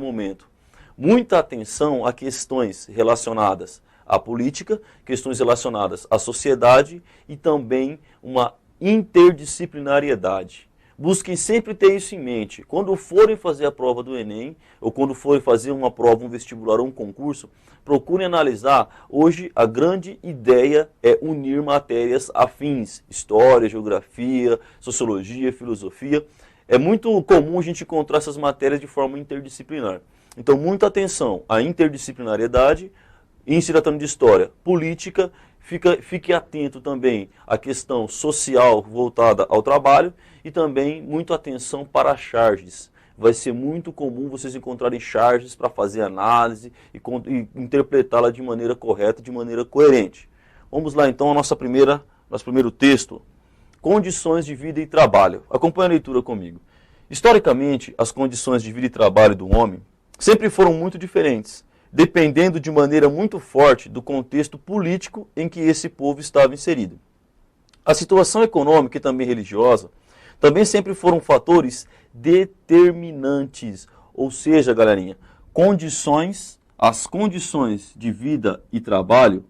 momento. Muita atenção a questões relacionadas à política, questões relacionadas à sociedade e também uma interdisciplinariedade. Busquem sempre ter isso em mente. Quando forem fazer a prova do Enem, ou quando forem fazer uma prova, um vestibular ou um concurso, procurem analisar. Hoje, a grande ideia é unir matérias afins. História, geografia, sociologia, filosofia. É muito comum a gente encontrar essas matérias de forma interdisciplinar. Então, muita atenção à interdisciplinariedade, em se tratando de história, política. Fique atento também à questão social voltada ao trabalho e também muita atenção para charges. Vai ser muito comum vocês encontrarem charges para fazer análise e interpretá-la de maneira correta, de maneira coerente. Vamos lá então ao nosso primeiro texto, Condições de Vida e Trabalho. Acompanhe a leitura comigo. Historicamente, as condições de vida e trabalho do homem sempre foram muito diferentes, dependendo de maneira muito forte do contexto político em que esse povo estava inserido. A situação econômica e também religiosa também sempre foram fatores determinantes, ou seja, galerinha, as condições de vida e trabalho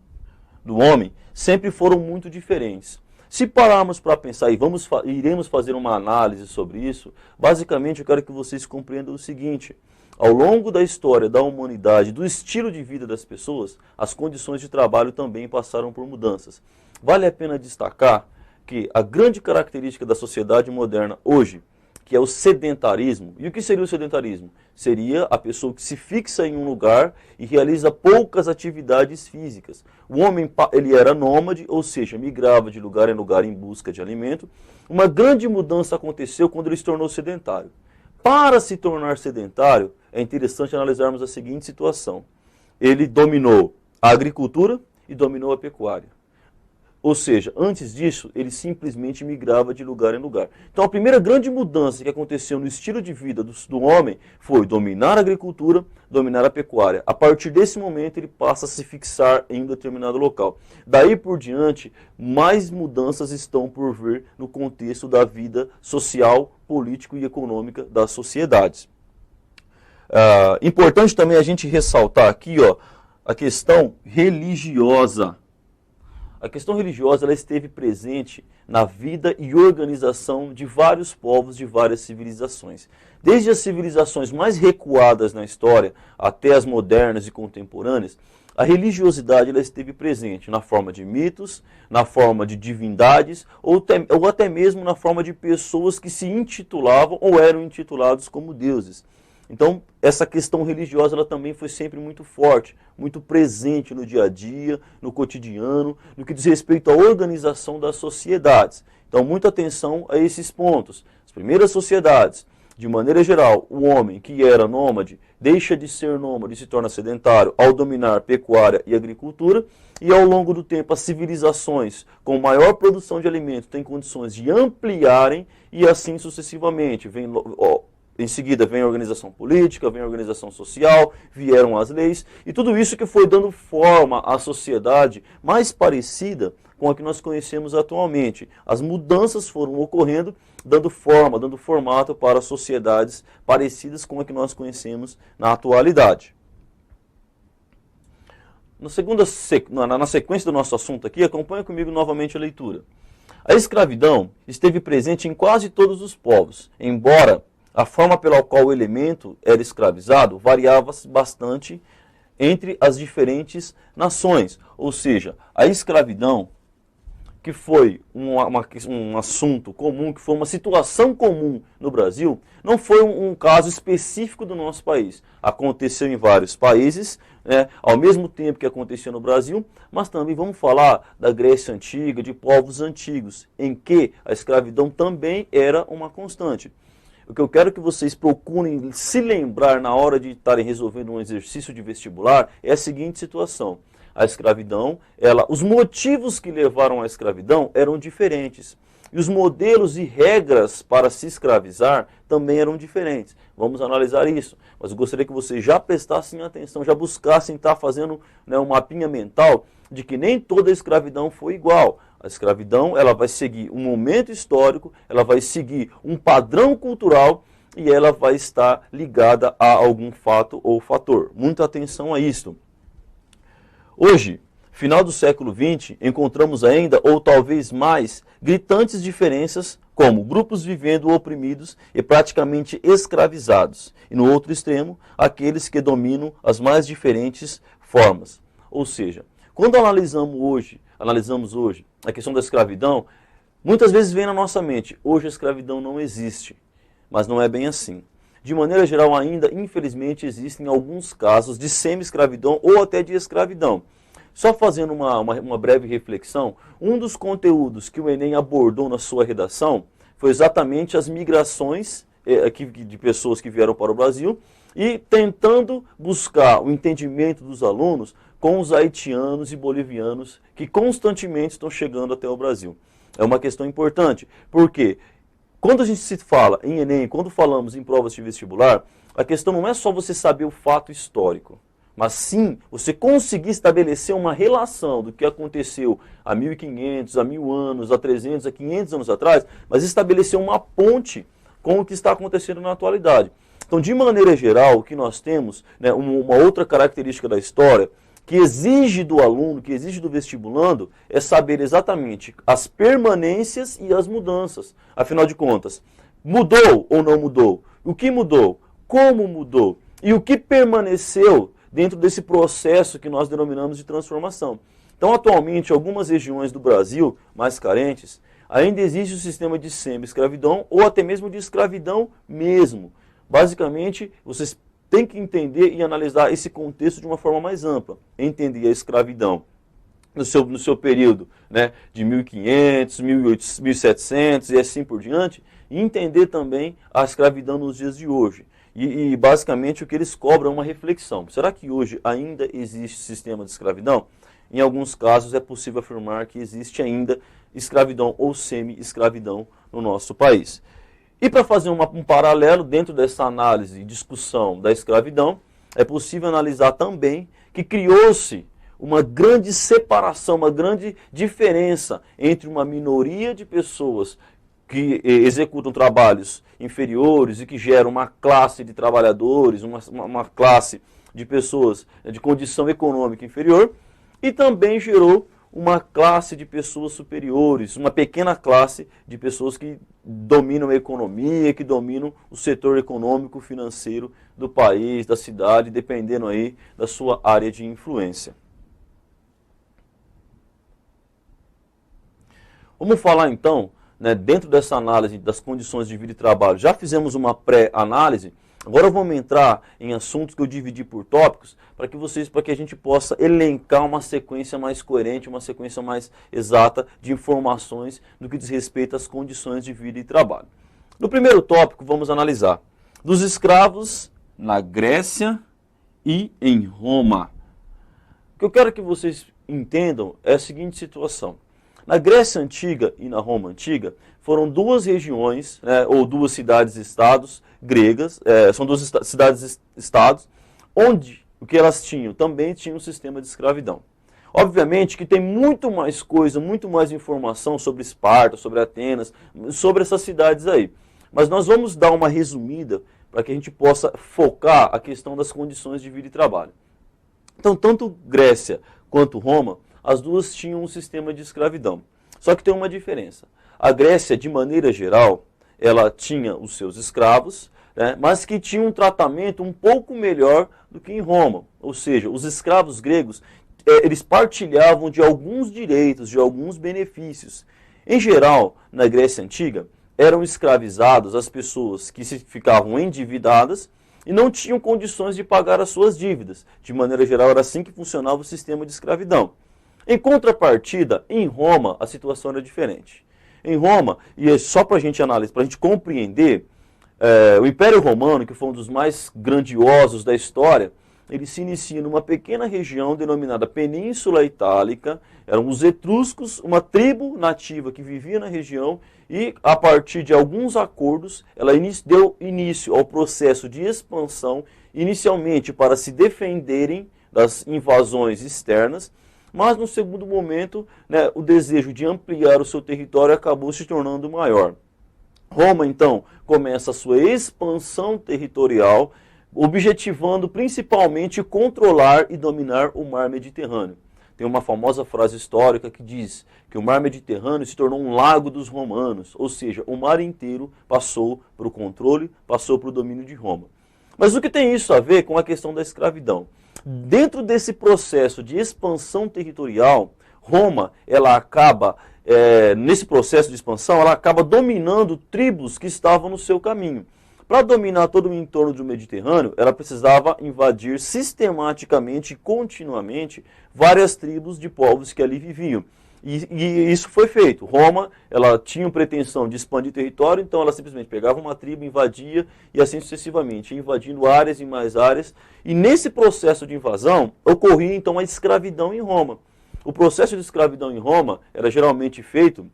do homem sempre foram muito diferentes. Se pararmos para pensar e iremos fazer uma análise sobre isso, basicamente eu quero que vocês compreendam o seguinte: ao longo da história da humanidade, do estilo de vida das pessoas, as condições de trabalho também passaram por mudanças. Vale a pena destacar que a grande característica da sociedade moderna hoje, que é o sedentarismo. E o que seria o sedentarismo? Seria a pessoa que se fixa em um lugar e realiza poucas atividades físicas. O homem ele era nômade, ou seja, migrava de lugar em lugar em busca de alimento. Uma grande mudança aconteceu quando ele se tornou sedentário. Para se tornar sedentário, é interessante analisarmos a seguinte situação. Ele dominou a agricultura e dominou a pecuária. Ou seja, antes disso, ele simplesmente migrava de lugar em lugar. Então, a primeira grande mudança que aconteceu no estilo de vida do homem foi dominar a agricultura, dominar a pecuária. A partir desse momento, ele passa a se fixar em um determinado local. Daí por diante, mais mudanças estão por vir no contexto da vida social, político e econômica das sociedades. Importante também a gente ressaltar aqui a questão religiosa. A questão religiosa ela esteve presente na vida e organização de vários povos, de várias civilizações. Desde as civilizações mais recuadas na história até as modernas e contemporâneas, a religiosidade ela esteve presente na forma de mitos, na forma de divindades ou até mesmo na forma de pessoas que se intitulavam ou eram intitulados como deuses. Então, essa questão religiosa ela também foi sempre muito forte, muito presente no dia a dia, no cotidiano, no que diz respeito à organização das sociedades. Então, muita atenção a esses pontos. As primeiras sociedades, de maneira geral, o homem que era nômade deixa de ser nômade e se torna sedentário ao dominar pecuária e agricultura, e ao longo do tempo as civilizações com maior produção de alimentos têm condições de ampliarem e assim sucessivamente. Em seguida vem a organização política, vem a organização social, vieram as leis, e tudo isso que foi dando forma à sociedade mais parecida com a que nós conhecemos atualmente. As mudanças foram ocorrendo, dando forma, dando formato para sociedades parecidas com a que nós conhecemos na atualidade. Na sequência do nosso assunto aqui, acompanha comigo novamente a leitura. A escravidão esteve presente em quase todos os povos, embora a forma pela qual o elemento era escravizado variava bastante entre as diferentes nações. Ou seja, a escravidão, que foi um assunto comum, que foi uma situação comum no Brasil, não foi um caso específico do nosso país. Aconteceu em vários países, ao mesmo tempo que acontecia no Brasil, mas também vamos falar da Grécia Antiga, de povos antigos, em que a escravidão também era uma constante. O que eu quero que vocês procurem se lembrar na hora de estarem resolvendo um exercício de vestibular é a seguinte situação. A escravidão, os motivos que levaram à escravidão eram diferentes. E os modelos e regras para se escravizar também eram diferentes. Vamos analisar isso. Mas eu gostaria que vocês já prestassem atenção, já buscassem estar fazendo um mapinha mental de que nem toda a escravidão foi igual. A escravidão ela vai seguir um momento histórico, ela vai seguir um padrão cultural e ela vai estar ligada a algum fato ou fator. Muita atenção a isto. Hoje, final do século XX, encontramos ainda, ou talvez mais, gritantes diferenças como grupos vivendo oprimidos e praticamente escravizados, e no outro extremo, aqueles que dominam as mais diferentes formas. Ou seja, quando analisamos hoje a questão da escravidão, muitas vezes vem na nossa mente, hoje a escravidão não existe, mas não é bem assim. De maneira geral, ainda, infelizmente, existem alguns casos de semi-escravidão ou até de escravidão. Só fazendo uma breve reflexão, um dos conteúdos que o Enem abordou na sua redação foi exatamente as migrações de pessoas que vieram para o Brasil e tentando buscar o entendimento dos alunos com os haitianos e bolivianos que constantemente estão chegando até o Brasil. É uma questão importante, porque quando a gente se fala em Enem, quando falamos em provas de vestibular, a questão não é só você saber o fato histórico, mas sim você conseguir estabelecer uma relação do que aconteceu há 1500, há 1000 anos, há 300, há 500 anos atrás, mas estabelecer uma ponte com o que está acontecendo na atualidade. Então, de maneira geral, o que nós temos, né, uma outra característica da história, que exige do aluno, que exige do vestibulando, é saber exatamente as permanências e as mudanças. Afinal de contas, mudou ou não mudou? O que mudou? Como mudou? E o que permaneceu dentro desse processo que nós denominamos de transformação? Então, atualmente, algumas regiões do Brasil mais carentes, ainda existe o sistema de semi-escravidão ou até mesmo de escravidão mesmo. Basicamente, vocês têm que entender e analisar esse contexto de uma forma mais ampla. Entender a escravidão no seu período, né, de 1500, 1700 e assim por diante, e entender também a escravidão nos dias de hoje. E basicamente o que eles cobram é uma reflexão. Será que hoje ainda existe sistema de escravidão? Em alguns casos é possível afirmar que existe ainda escravidão ou semi-escravidão no nosso país. E para fazer um paralelo dentro dessa análise e discussão da escravidão, é possível analisar também que criou-se uma grande separação, uma grande diferença entre uma minoria de pessoas que executam trabalhos inferiores e que geram uma classe de trabalhadores, uma classe de pessoas de condição econômica inferior, e também gerou uma classe de pessoas superiores, uma pequena classe de pessoas que dominam a economia, que dominam o setor econômico, financeiro do país, da cidade, dependendo aí da sua área de influência. Vamos falar então, né, dentro dessa análise das condições de vida e trabalho. Já fizemos uma pré-análise. Agora vamos entrar em assuntos que eu dividi por tópicos para que a gente possa elencar uma sequência mais coerente, uma sequência mais exata de informações no que diz respeito às condições de vida e trabalho. No primeiro tópico vamos analisar dos escravos na Grécia e em Roma. O que eu quero que vocês entendam é a seguinte situação. Na Grécia Antiga e na Roma Antiga foram duas regiões, né, ou duas cidades-estados gregas, são duas cidades-estados, onde o que elas tinham? Também tinham um sistema de escravidão. Obviamente que tem muito mais coisa, muito mais informação sobre Esparta, sobre Atenas, sobre essas cidades aí. Mas nós vamos dar uma resumida para que a gente possa focar a questão das condições de vida e trabalho. Então, tanto Grécia quanto Roma, as duas tinham um sistema de escravidão. Só que tem uma diferença. A Grécia, de maneira geral, ela tinha os seus escravos, né, mas que tinha um tratamento um pouco melhor do que em Roma. Ou seja, os escravos gregos, eles partilhavam de alguns direitos, de alguns benefícios. Em geral, na Grécia Antiga, eram escravizados as pessoas que ficavam endividadas e não tinham condições de pagar as suas dívidas. De maneira geral, era assim que funcionava o sistema de escravidão. Em contrapartida, em Roma, a situação era diferente. Em Roma, e só para a gente analisar, para a gente compreender, o Império Romano, que foi um dos mais grandiosos da história, ele se inicia numa pequena região denominada Península Itálica. Eram os etruscos, uma tribo nativa que vivia na região, e a partir de alguns acordos, ela deu início ao processo de expansão, inicialmente para se defenderem das invasões externas, mas no segundo momento, né, o desejo de ampliar o seu território acabou se tornando maior. Roma, então, começa a sua expansão territorial, objetivando principalmente controlar e dominar o mar Mediterrâneo. Tem uma famosa frase histórica que diz que o mar Mediterrâneo se tornou um lago dos romanos, ou seja, o mar inteiro passou para o controle, passou para o domínio de Roma. Mas o que tem isso a ver com a questão da escravidão? Dentro desse processo de expansão territorial, Roma, ela acaba, nesse processo de expansão, ela acaba dominando tribos que estavam no seu caminho. Para dominar todo o entorno do Mediterrâneo, ela precisava invadir sistematicamente e continuamente várias tribos de povos que ali viviam. E isso foi feito. Roma, ela tinha pretensão de expandir território, então ela simplesmente pegava uma tribo, invadia e assim sucessivamente, invadindo áreas e mais áreas. E nesse processo de invasão, ocorria então a escravidão em Roma. O processo de escravidão em Roma era geralmente feito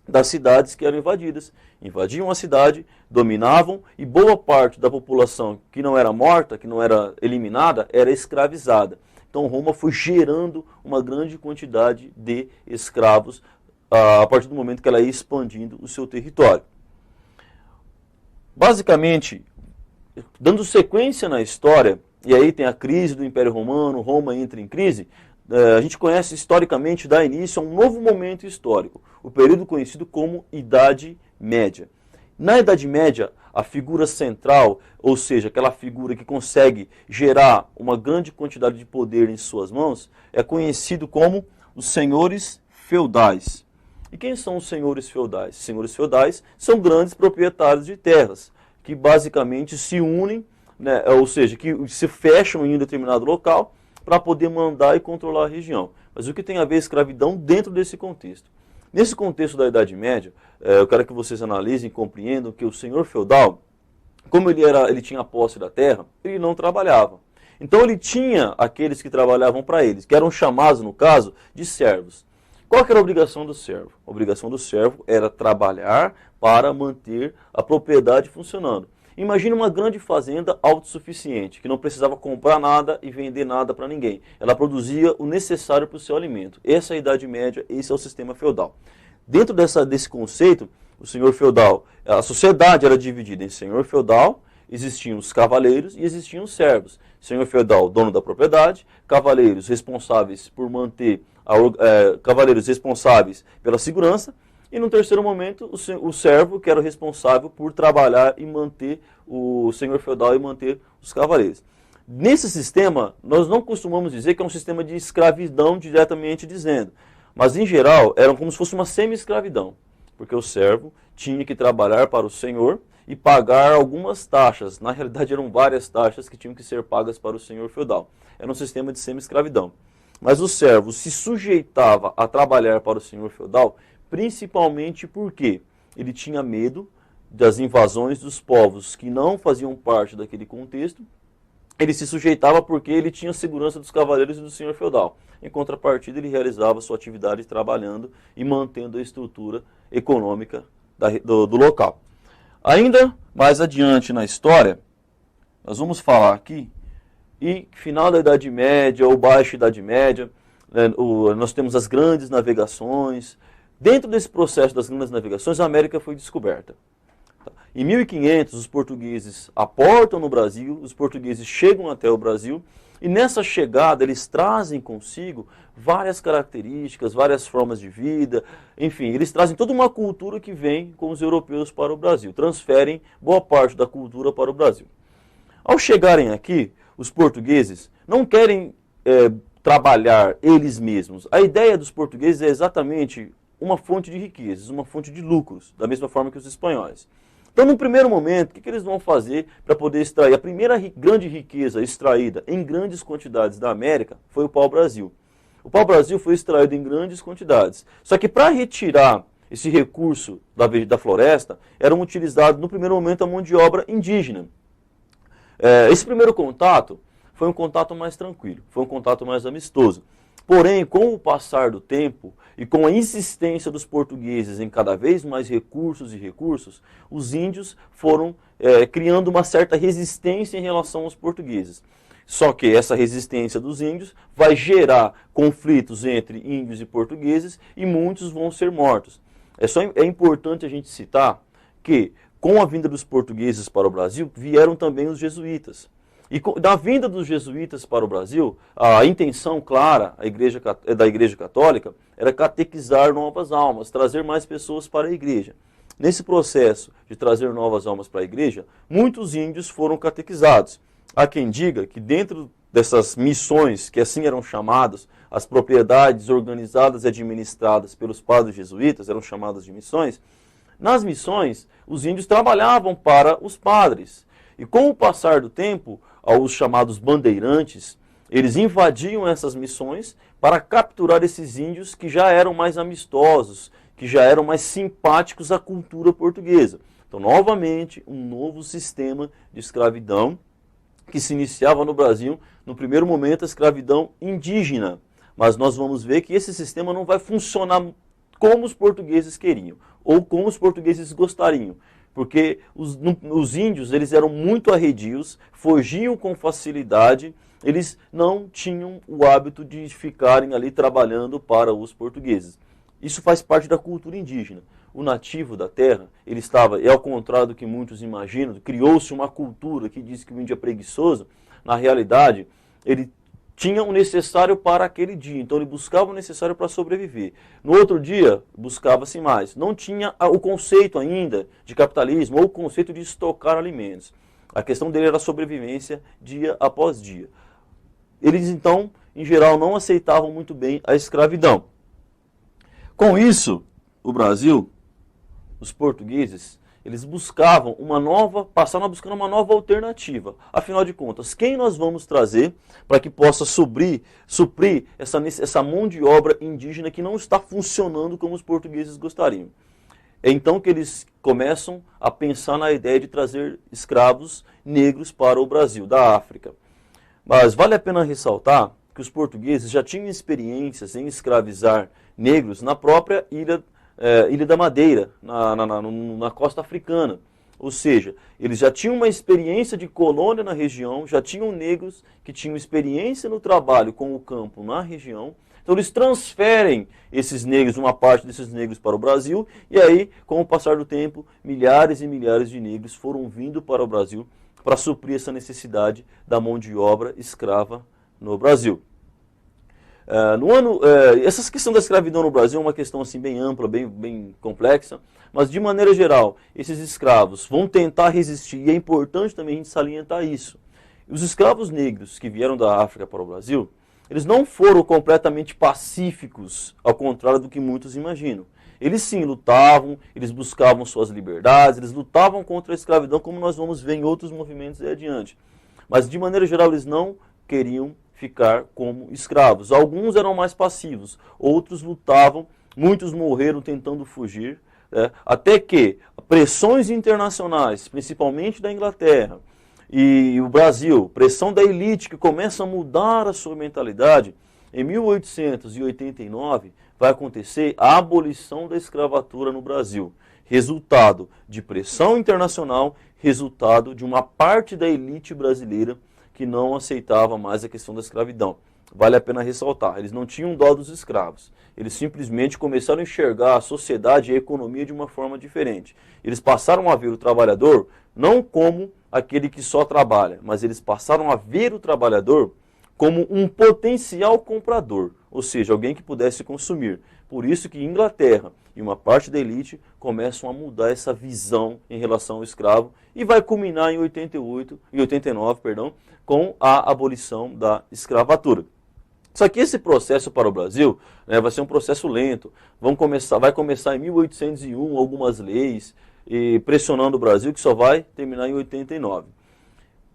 das cidades que eram invadidas. Invadiam a cidade, dominavam e boa parte da população que não era morta, que não era eliminada, era escravizada. Então Roma foi gerando uma grande quantidade de escravos a partir do momento que ela ia expandindo o seu território. Basicamente, dando sequência na história, e aí tem a crise do Império Romano, Roma entra em crise, a gente conhece historicamente, dá início a um novo momento histórico, o período conhecido como Idade Média. Na Idade Média, a figura central, ou seja, aquela figura que consegue gerar uma grande quantidade de poder em suas mãos, é conhecido como os senhores feudais. E quem são os senhores feudais? Os senhores feudais são grandes proprietários de terras, que basicamente se unem, né, ou seja, que se fecham em um determinado local, para poder mandar e controlar a região. Mas o que tem a ver a escravidão dentro desse contexto? Nesse contexto da Idade Média, eu quero que vocês analisem e compreendam que o senhor feudal, como ele tinha a posse da terra, ele não trabalhava. Então ele tinha aqueles que trabalhavam para eles, que eram chamados, no caso, de servos. Qual que era a obrigação do servo? A obrigação do servo era trabalhar para manter a propriedade funcionando. Imagine uma grande fazenda autossuficiente, que não precisava comprar nada e vender nada para ninguém. Ela produzia o necessário para o seu alimento. Essa é a Idade Média, esse é o sistema feudal. Dentro desse conceito, o senhor feudal, a sociedade era dividida em senhor feudal, existiam os cavaleiros e existiam os servos. Senhor feudal, dono da propriedade, cavaleiros responsáveis por manter, cavaleiros responsáveis pela segurança, e no terceiro momento, o servo, que era o responsável por trabalhar e manter o senhor feudal e manter os cavaleiros. Nesse sistema, nós não costumamos dizer que é um sistema de escravidão diretamente dizendo, mas em geral era como se fosse uma semi-escravidão, porque o servo tinha que trabalhar para o senhor e pagar algumas taxas. Na realidade eram várias taxas que tinham que ser pagas para o senhor feudal. Era um sistema de semi-escravidão. Mas o servo se sujeitava a trabalhar para o senhor feudal principalmente porque ele tinha medo das invasões dos povos que não faziam parte daquele contexto. Ele se sujeitava porque ele tinha segurança dos cavaleiros e do senhor feudal. Em contrapartida, ele realizava sua atividade trabalhando e mantendo a estrutura econômica do local. Ainda mais adiante na história, nós vamos falar aqui, e final da Idade Média ou baixa Idade Média, nós temos as grandes navegações. Dentro desse processo das grandes navegações, a América foi descoberta. Em 1500, os portugueses aportam no Brasil, os portugueses chegam até o Brasil, e nessa chegada eles trazem consigo várias características, várias formas de vida, enfim, eles trazem toda uma cultura que vem com os europeus para o Brasil, transferem boa parte da cultura para o Brasil. Ao chegarem aqui, os portugueses não querem trabalhar eles mesmos. A ideia dos portugueses é exatamente uma fonte de riquezas, uma fonte de lucros, da mesma forma que os espanhóis. Então, no primeiro momento, o que eles vão fazer para poder extrair? A primeira grande riqueza extraída em grandes quantidades da América foi o pau-brasil. O pau-brasil foi extraído em grandes quantidades. Só que para retirar esse recurso da floresta, eram utilizados no primeiro momento a mão de obra indígena. Esse primeiro contato foi um contato mais tranquilo, foi um contato mais amistoso. Porém, com o passar do tempo e com a insistência dos portugueses em cada vez mais recursos e recursos, os índios foram criando uma certa resistência em relação aos portugueses. Só que essa resistência dos índios vai gerar conflitos entre índios e portugueses e muitos vão ser mortos. É importante a gente citar que, com a vinda dos portugueses para o Brasil, vieram também os jesuítas. E da vinda dos jesuítas para o Brasil, a intenção clara da Igreja Católica era catequizar novas almas, trazer mais pessoas para a Igreja. Nesse processo de trazer novas almas para a Igreja, muitos índios foram catequizados. Há quem diga que dentro dessas missões, que assim eram chamadas, as propriedades organizadas e administradas pelos padres jesuítas, eram chamadas de missões. Nas missões, os índios trabalhavam para os padres. E com o passar do tempo, os chamados bandeirantes, eles invadiam essas missões para capturar esses índios que já eram mais amistosos, que já eram mais simpáticos à cultura portuguesa. Então, novamente, um novo sistema de escravidão que se iniciava no Brasil, no primeiro momento, a escravidão indígena. Mas nós vamos ver que esse sistema não vai funcionar como os portugueses queriam, ou como os portugueses gostariam. Porque os índios, eles eram muito arredios, fugiam com facilidade, eles não tinham o hábito de ficarem ali trabalhando para os portugueses. Isso faz parte da cultura indígena. O nativo da terra, ele estava, ao contrário do que muitos imaginam, criou-se uma cultura que diz que o índio é preguiçoso. Na realidade, ele tinha o necessário para aquele dia, então ele buscava o necessário para sobreviver. No outro dia, buscava-se mais. Não tinha o conceito ainda de capitalismo ou o conceito de estocar alimentos. A questão dele era a sobrevivência dia após dia. Eles, então, em geral, não aceitavam muito bem a escravidão. Com isso, o Brasil, os portugueses, eles buscavam passaram buscando uma nova alternativa. Afinal de contas, quem nós vamos trazer para que possa suprir essa mão de obra indígena que não está funcionando como os portugueses gostariam? É então que eles começam a pensar na ideia de trazer escravos negros para o Brasil, da África. Mas vale a pena ressaltar que os portugueses já tinham experiências em escravizar negros na própria Ilha da Madeira, na costa africana. Ou seja, eles já tinham uma experiência de colônia na região, já tinham negros que tinham experiência no trabalho com o campo na região. Então eles transferem esses negros, uma parte desses negros para o Brasil, e aí, com o passar do tempo, milhares e milhares de negros foram vindo para o Brasil para suprir essa necessidade da mão de obra escrava no Brasil. Essa questão da escravidão no Brasil é uma questão assim, bem ampla, bem complexa, mas de maneira geral, esses escravos vão tentar resistir, e é importante também a gente salientar isso. Os escravos negros que vieram da África para o Brasil, eles não foram completamente pacíficos, ao contrário do que muitos imaginam. Eles sim lutavam, eles buscavam suas liberdades, eles lutavam contra a escravidão, como nós vamos ver em outros movimentos aí adiante. Mas de maneira geral, eles não queriam ficar como escravos. Alguns eram mais passivos, outros lutavam, muitos morreram tentando fugir, até que pressões internacionais, principalmente da Inglaterra e o Brasil, pressão da elite que começa a mudar a sua mentalidade, em 1889 vai acontecer a abolição da escravatura no Brasil. Resultado de pressão internacional, resultado de uma parte da elite brasileira que não aceitava mais a questão da escravidão. Vale a pena ressaltar, eles não tinham dó dos escravos. Eles simplesmente começaram a enxergar a sociedade e a economia de uma forma diferente. Eles passaram a ver o trabalhador não como aquele que só trabalha, mas eles passaram a ver o trabalhador como um potencial comprador, ou seja, alguém que pudesse consumir. Por isso que Inglaterra e uma parte da elite começam a mudar essa visão em relação ao escravo e vai culminar em 89, com a abolição da escravatura. Só que esse processo para o Brasil vai ser um processo lento. Vai começar em 1801 algumas leis pressionando o Brasil, que só vai terminar em 89.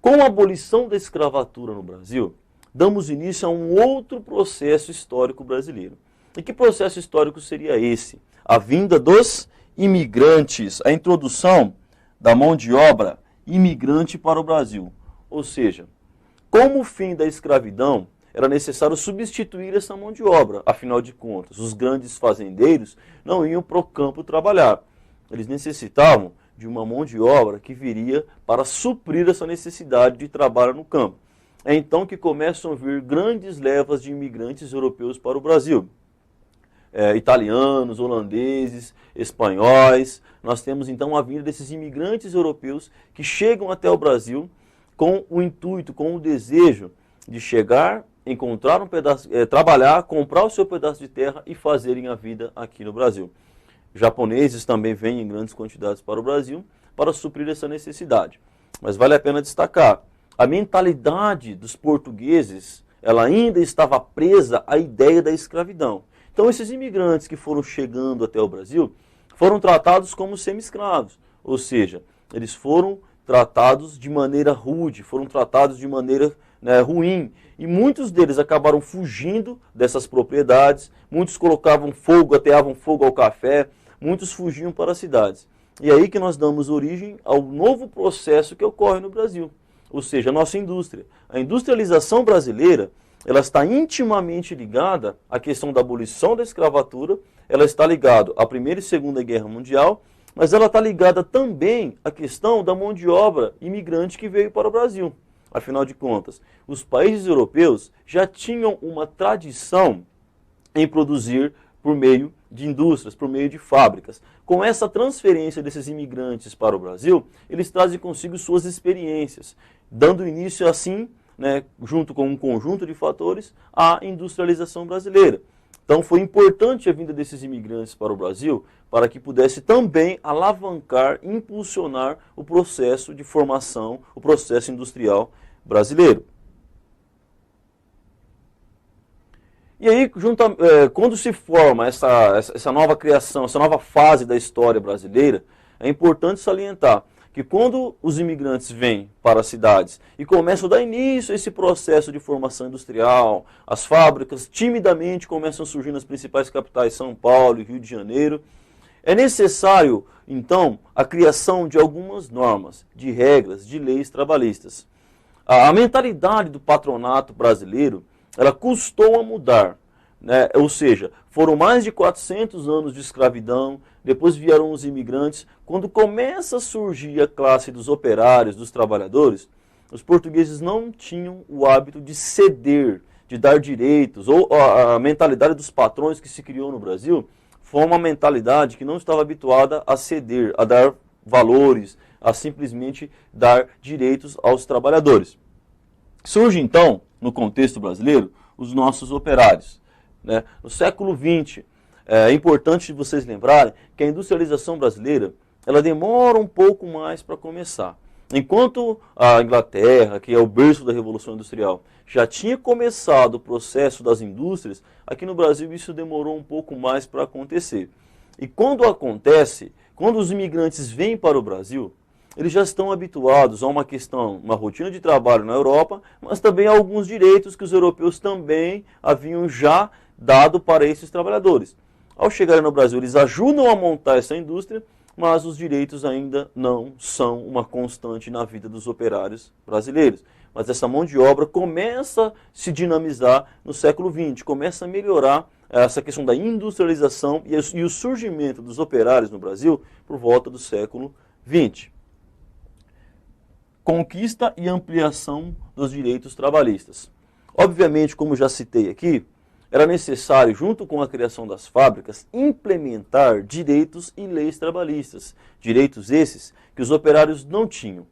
Com a abolição da escravatura no Brasil, damos início a um outro processo histórico brasileiro. E que processo histórico seria esse? A vinda dos imigrantes, a introdução da mão de obra imigrante para o Brasil. Ou seja, como o fim da escravidão, era necessário substituir essa mão de obra. Afinal de contas, os grandes fazendeiros não iam para o campo trabalhar. Eles necessitavam de uma mão de obra que viria para suprir essa necessidade de trabalho no campo. É então que começam a vir grandes levas de imigrantes europeus para o Brasil. italianos, holandeses, espanhóis. Nós temos então a vinda desses imigrantes europeus que chegam até o Brasil com o intuito, com o desejo de chegar, encontrar um pedaço, trabalhar, comprar o seu pedaço de terra e fazerem a vida aqui no Brasil. Japoneses também vêm em grandes quantidades para o Brasil para suprir essa necessidade. Mas vale a pena destacar, a mentalidade dos portugueses, ela ainda estava presa à ideia da escravidão. Então esses imigrantes que foram chegando até o Brasil foram tratados como semi-escravos, ou seja, eles foram tratados de maneira rude, foram tratados de maneira ruim. E muitos deles acabaram fugindo dessas propriedades, muitos colocavam fogo, ateavam fogo ao café, muitos fugiam para as cidades. E é aí que nós damos origem ao novo processo que ocorre no Brasil, ou seja, a nossa indústria. A industrialização brasileira, ela está intimamente ligada à questão da abolição da escravatura, ela está ligada à Primeira e Segunda Guerra Mundial, mas ela está ligada também à questão da mão de obra imigrante que veio para o Brasil. Afinal de contas, os países europeus já tinham uma tradição em produzir por meio de indústrias, por meio de fábricas. Com essa transferência desses imigrantes para o Brasil, eles trazem consigo suas experiências, dando início assim, junto com um conjunto de fatores, à industrialização brasileira. Então foi importante a vinda desses imigrantes para o Brasil para que pudesse também alavancar, impulsionar o processo de formação, o processo industrial brasileiro. E aí, quando se forma essa nova criação, essa nova fase da história brasileira, é importante salientar que quando os imigrantes vêm para as cidades e começam a dar início a esse processo de formação industrial, as fábricas timidamente começam a surgir nas principais capitais, São Paulo e Rio de Janeiro, é necessário, então, a criação de algumas normas, de regras, de leis trabalhistas. A mentalidade do patronato brasileiro, ela custou a mudar, ou seja, foram mais de 400 anos de escravidão, depois vieram os imigrantes. Quando começa a surgir a classe dos operários, dos trabalhadores, os portugueses não tinham o hábito de ceder, de dar direitos, ou a mentalidade dos patrões que se criou no Brasil foi uma mentalidade que não estava habituada a ceder, a dar valores, a simplesmente dar direitos aos trabalhadores. Surge então, no contexto brasileiro, os nossos operários. No século XX, é importante vocês lembrarem que a industrialização brasileira ela demora um pouco mais para começar. Enquanto a Inglaterra, que é o berço da Revolução Industrial, já tinha começado o processo das indústrias, aqui no Brasil isso demorou um pouco mais para acontecer. E quando acontece, quando os imigrantes vêm para o Brasil, eles já estão habituados a uma rotina de trabalho na Europa, mas também a alguns direitos que os europeus também haviam já dado para esses trabalhadores. Ao chegarem no Brasil, eles ajudam a montar essa indústria, mas os direitos ainda não são uma constante na vida dos operários brasileiros. Mas essa mão de obra começa a se dinamizar no século XX, começa a melhorar essa questão da industrialização e o surgimento dos operários no Brasil por volta do século XX. Conquista e ampliação dos direitos trabalhistas. Obviamente, como já citei aqui, era necessário, junto com a criação das fábricas, implementar direitos e leis trabalhistas. Direitos esses que os operários não tinham.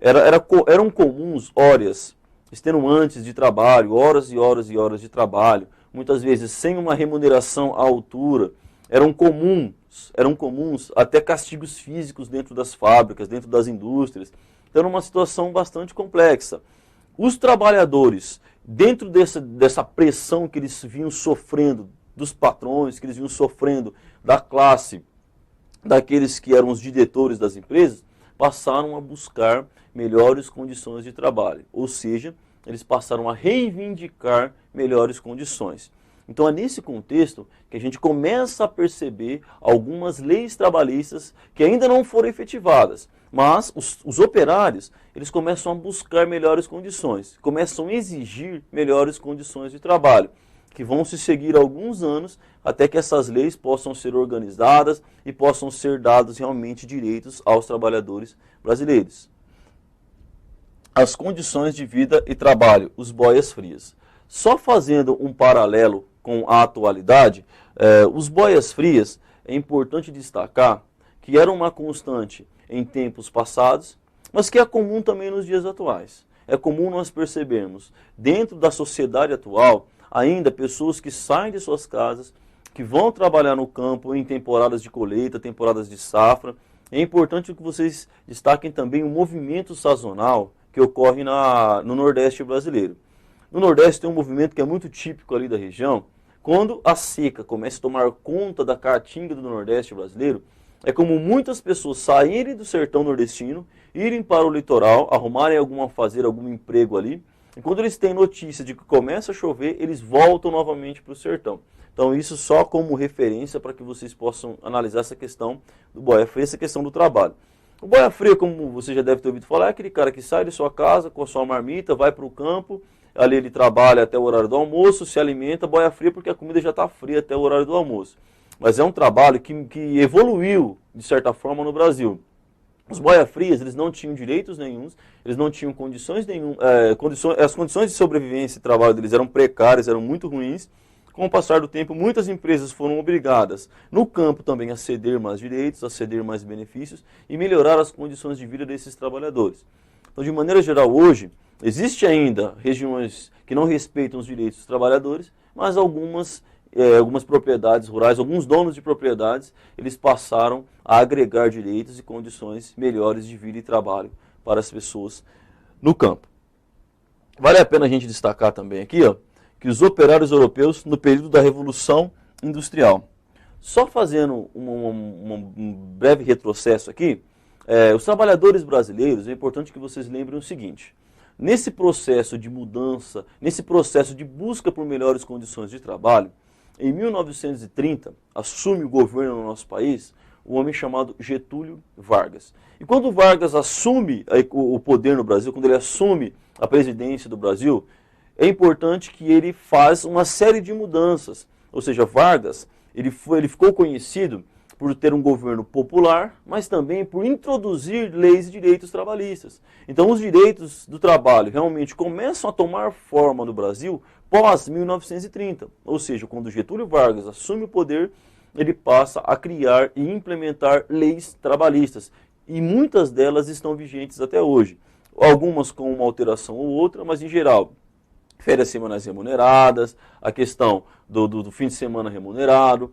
Eram comuns horas extenuantes de trabalho, horas e horas e horas de trabalho, muitas vezes sem uma remuneração à altura. Eram comuns até castigos físicos dentro das fábricas, dentro das indústrias. Então era uma situação bastante complexa. Os trabalhadores, dentro dessa pressão que eles vinham sofrendo dos patrões, que eles vinham sofrendo da classe, daqueles que eram os diretores das empresas, passaram a buscar melhores condições de trabalho. Ou seja, eles passaram a reivindicar melhores condições. Então é nesse contexto que a gente começa a perceber algumas leis trabalhistas que ainda não foram efetivadas. Mas os operários, eles começam a buscar melhores condições, começam a exigir melhores condições de trabalho, que vão se seguir alguns anos até que essas leis possam ser organizadas e possam ser dados realmente direitos aos trabalhadores brasileiros. As condições de vida e trabalho, os boias-frias. Só fazendo um paralelo com a atualidade, Os boias-frias, é importante destacar que eram uma constante em tempos passados, mas que é comum também nos dias atuais. É comum nós percebermos, dentro da sociedade atual, ainda pessoas que saem de suas casas, que vão trabalhar no campo em temporadas de colheita, temporadas de safra. É importante que vocês destaquem também o movimento sazonal que ocorre no Nordeste brasileiro. No Nordeste tem um movimento que é muito típico ali da região. Quando a seca começa a tomar conta da caatinga do Nordeste brasileiro, é como muitas pessoas saírem do sertão nordestino, irem para o litoral, fazer algum emprego ali, e quando eles têm notícia de que começa a chover, eles voltam novamente para o sertão. Então isso só como referência para que vocês possam analisar essa questão do boia fria, essa questão do trabalho. O boia fria, como você já deve ter ouvido falar, é aquele cara que sai de sua casa com a sua marmita, vai para o campo, ali ele trabalha até o horário do almoço, se alimenta, boia fria porque a comida já está fria até o horário do almoço. Mas é um trabalho que evoluiu, de certa forma, no Brasil. Os boia-frias, eles não tinham direitos nenhuns, eles não tinham condições nenhum, as condições de sobrevivência e trabalho deles eram precárias, eram muito ruins. Com o passar do tempo, muitas empresas foram obrigadas, no campo também, a ceder mais direitos, a ceder mais benefícios e melhorar as condições de vida desses trabalhadores. Então, de maneira geral, hoje, existe ainda regiões que não respeitam os direitos dos trabalhadores, mas algumas propriedades rurais, alguns donos de propriedades, eles passaram a agregar direitos e condições melhores de vida e trabalho para as pessoas no campo. Vale a pena a gente destacar também aqui, que os operários europeus, no período da Revolução Industrial, só fazendo um breve retrocesso aqui, os trabalhadores brasileiros, é importante que vocês lembrem o seguinte: nesse processo de mudança, nesse processo de busca por melhores condições de trabalho, em 1930, assume o governo no nosso país um homem chamado Getúlio Vargas. E quando Vargas assume o poder no Brasil, quando ele assume a presidência do Brasil, é importante que ele faz uma série de mudanças. Ou seja, Vargas, ele ficou conhecido por ter um governo popular, mas também por introduzir leis e direitos trabalhistas. Então, os direitos do trabalho realmente começam a tomar forma no Brasil pós 1930. Ou seja, quando Getúlio Vargas assume o poder, ele passa a criar e implementar leis trabalhistas. E muitas delas estão vigentes até hoje. Algumas com uma alteração ou outra, mas em geral, férias semanais remuneradas, a questão do fim de semana remunerado,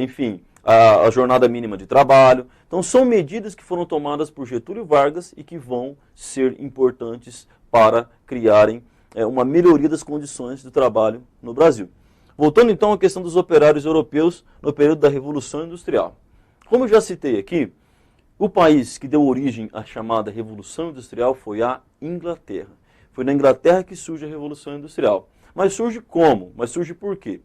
enfim, a jornada mínima de trabalho. Então são medidas que foram tomadas por Getúlio Vargas e que vão ser importantes para criarem uma melhoria das condições do trabalho no Brasil. Voltando então à questão dos operários europeus no período da Revolução Industrial. Como eu já citei aqui, o país que deu origem à chamada Revolução Industrial foi a Inglaterra. Foi na Inglaterra que surge a Revolução Industrial. Mas surge como? Mas surge por quê?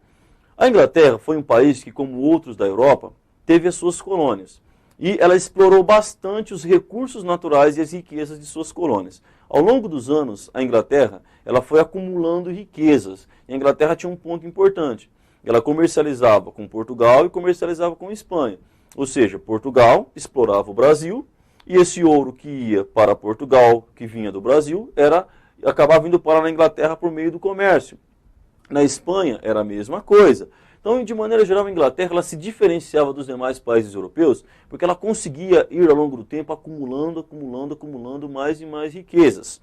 A Inglaterra foi um país que, como outros da Europa, teve as suas colônias. E ela explorou bastante os recursos naturais e as riquezas de suas colônias. Ao longo dos anos, a Inglaterra ela foi acumulando riquezas. E a Inglaterra tinha um ponto importante. Ela comercializava com Portugal e comercializava com Espanha. Ou seja, Portugal explorava o Brasil e esse ouro que ia para Portugal, que vinha do Brasil, acabava indo para a Inglaterra por meio do comércio. Na Espanha era a mesma coisa. Então, de maneira geral, a Inglaterra ela se diferenciava dos demais países europeus porque ela conseguia ir ao longo do tempo acumulando mais e mais riquezas.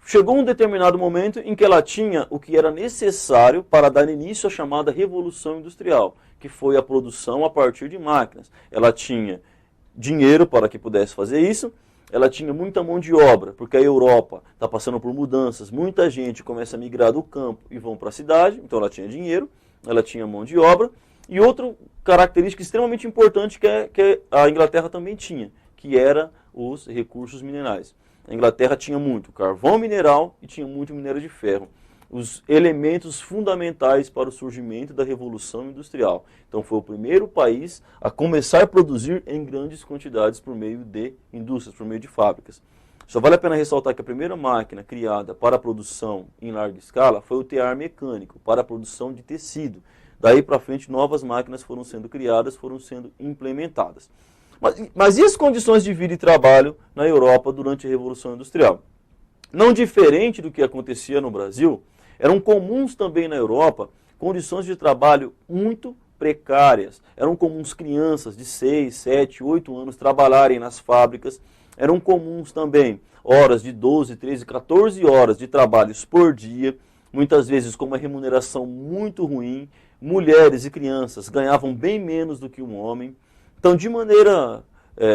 Chegou um determinado momento em que ela tinha o que era necessário para dar início à chamada Revolução Industrial, que foi a produção a partir de máquinas. Ela tinha dinheiro para que pudesse fazer isso, ela tinha muita mão de obra, porque a Europa está passando por mudanças, muita gente começa a migrar do campo e vão para a cidade, então ela tinha dinheiro, ela tinha mão de obra, e outra característica extremamente importante que a Inglaterra também tinha, que era os recursos minerais. A Inglaterra tinha muito carvão mineral e tinha muito minério de ferro, os elementos fundamentais para o surgimento da Revolução Industrial. Então foi o primeiro país a começar a produzir em grandes quantidades por meio de indústrias, por meio de fábricas. Só vale a pena ressaltar que a primeira máquina criada para a produção em larga escala foi o tear mecânico, para a produção de tecido. Daí para frente novas máquinas foram sendo criadas, foram sendo implementadas. Mas e as condições de vida e trabalho na Europa durante a Revolução Industrial? Não diferente do que acontecia no Brasil, eram comuns também na Europa condições de trabalho muito precárias. Eram comuns crianças de 6, 7, 8 anos trabalharem nas fábricas. Eram comuns também horas de 12, 13, 14 horas de trabalhos por dia, muitas vezes com uma remuneração muito ruim. Mulheres e crianças ganhavam bem menos do que um homem. Então, de maneira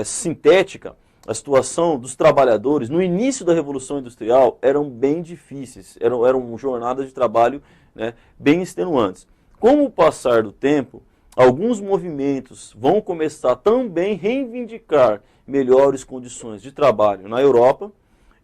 sintética, a situação dos trabalhadores no início da Revolução Industrial eram bem difíceis, eram jornadas de trabalho, né, bem extenuantes. Com o passar do tempo, alguns movimentos vão começar também a reivindicar melhores condições de trabalho na Europa,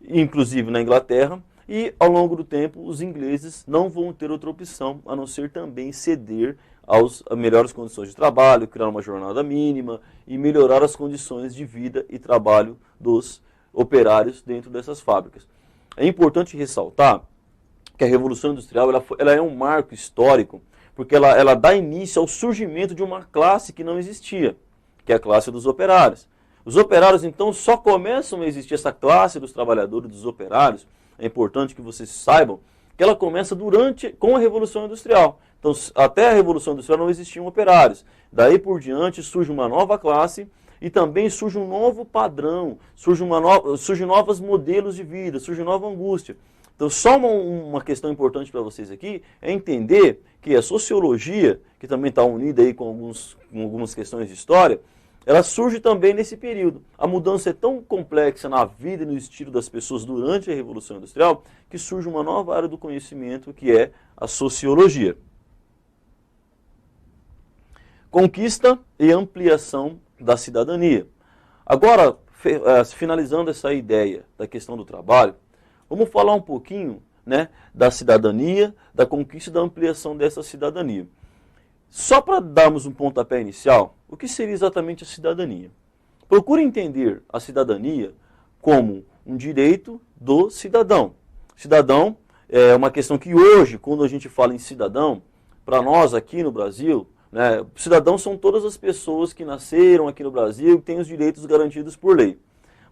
inclusive na Inglaterra, e ao longo do tempo os ingleses não vão ter outra opção a não ser também ceder a melhores condições de trabalho, criar uma jornada mínima e melhorar as condições de vida e trabalho dos operários dentro dessas fábricas. É importante ressaltar que a Revolução Industrial ela é um marco histórico, porque ela dá início ao surgimento de uma classe que não existia, que é a classe dos operários. Os operários, então, só começam a existir, essa classe dos trabalhadores, dos operários. É importante que vocês saibam que ela começa com a Revolução Industrial. Então, até a Revolução Industrial não existiam operários. Daí por diante surge uma nova classe e também surge um novo padrão, surgem novos modelos de vida, surge nova angústia. Então, só uma questão importante para vocês aqui é entender que a sociologia, que também está unida aí com algumas questões de história, ela surge também nesse período. A mudança é tão complexa na vida e no estilo das pessoas durante a Revolução Industrial que surge uma nova área do conhecimento que é a sociologia. Conquista e ampliação da cidadania. Agora, finalizando essa ideia da questão do trabalho, vamos falar um pouquinho, né, da cidadania, da conquista e da ampliação dessa cidadania. Só para darmos um pontapé inicial, o que seria exatamente a cidadania? Procure entender a cidadania como um direito do cidadão. Cidadão é uma questão que hoje, quando a gente fala em cidadão, para nós aqui no Brasil, né, cidadãos são todas as pessoas que nasceram aqui no Brasil e têm os direitos garantidos por lei.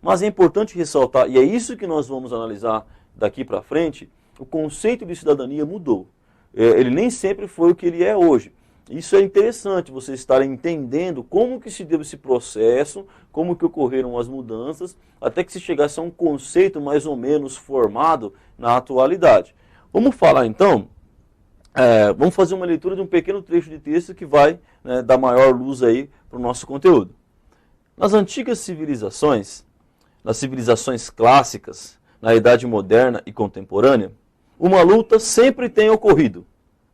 Mas é importante ressaltar, e é isso que nós vamos analisar daqui para frente, o conceito de cidadania mudou. Ele nem sempre foi o que ele é hoje. Isso é interessante, vocês estarem entendendo como que se deu esse processo, como que ocorreram as mudanças, até que se chegasse a um conceito mais ou menos formado na atualidade. Vamos falar então, vamos fazer uma leitura de um pequeno trecho de texto que vai, né, dar maior luz aí para o nosso conteúdo. Nas antigas civilizações, nas civilizações clássicas, na Idade Moderna e Contemporânea, uma luta sempre tem ocorrido.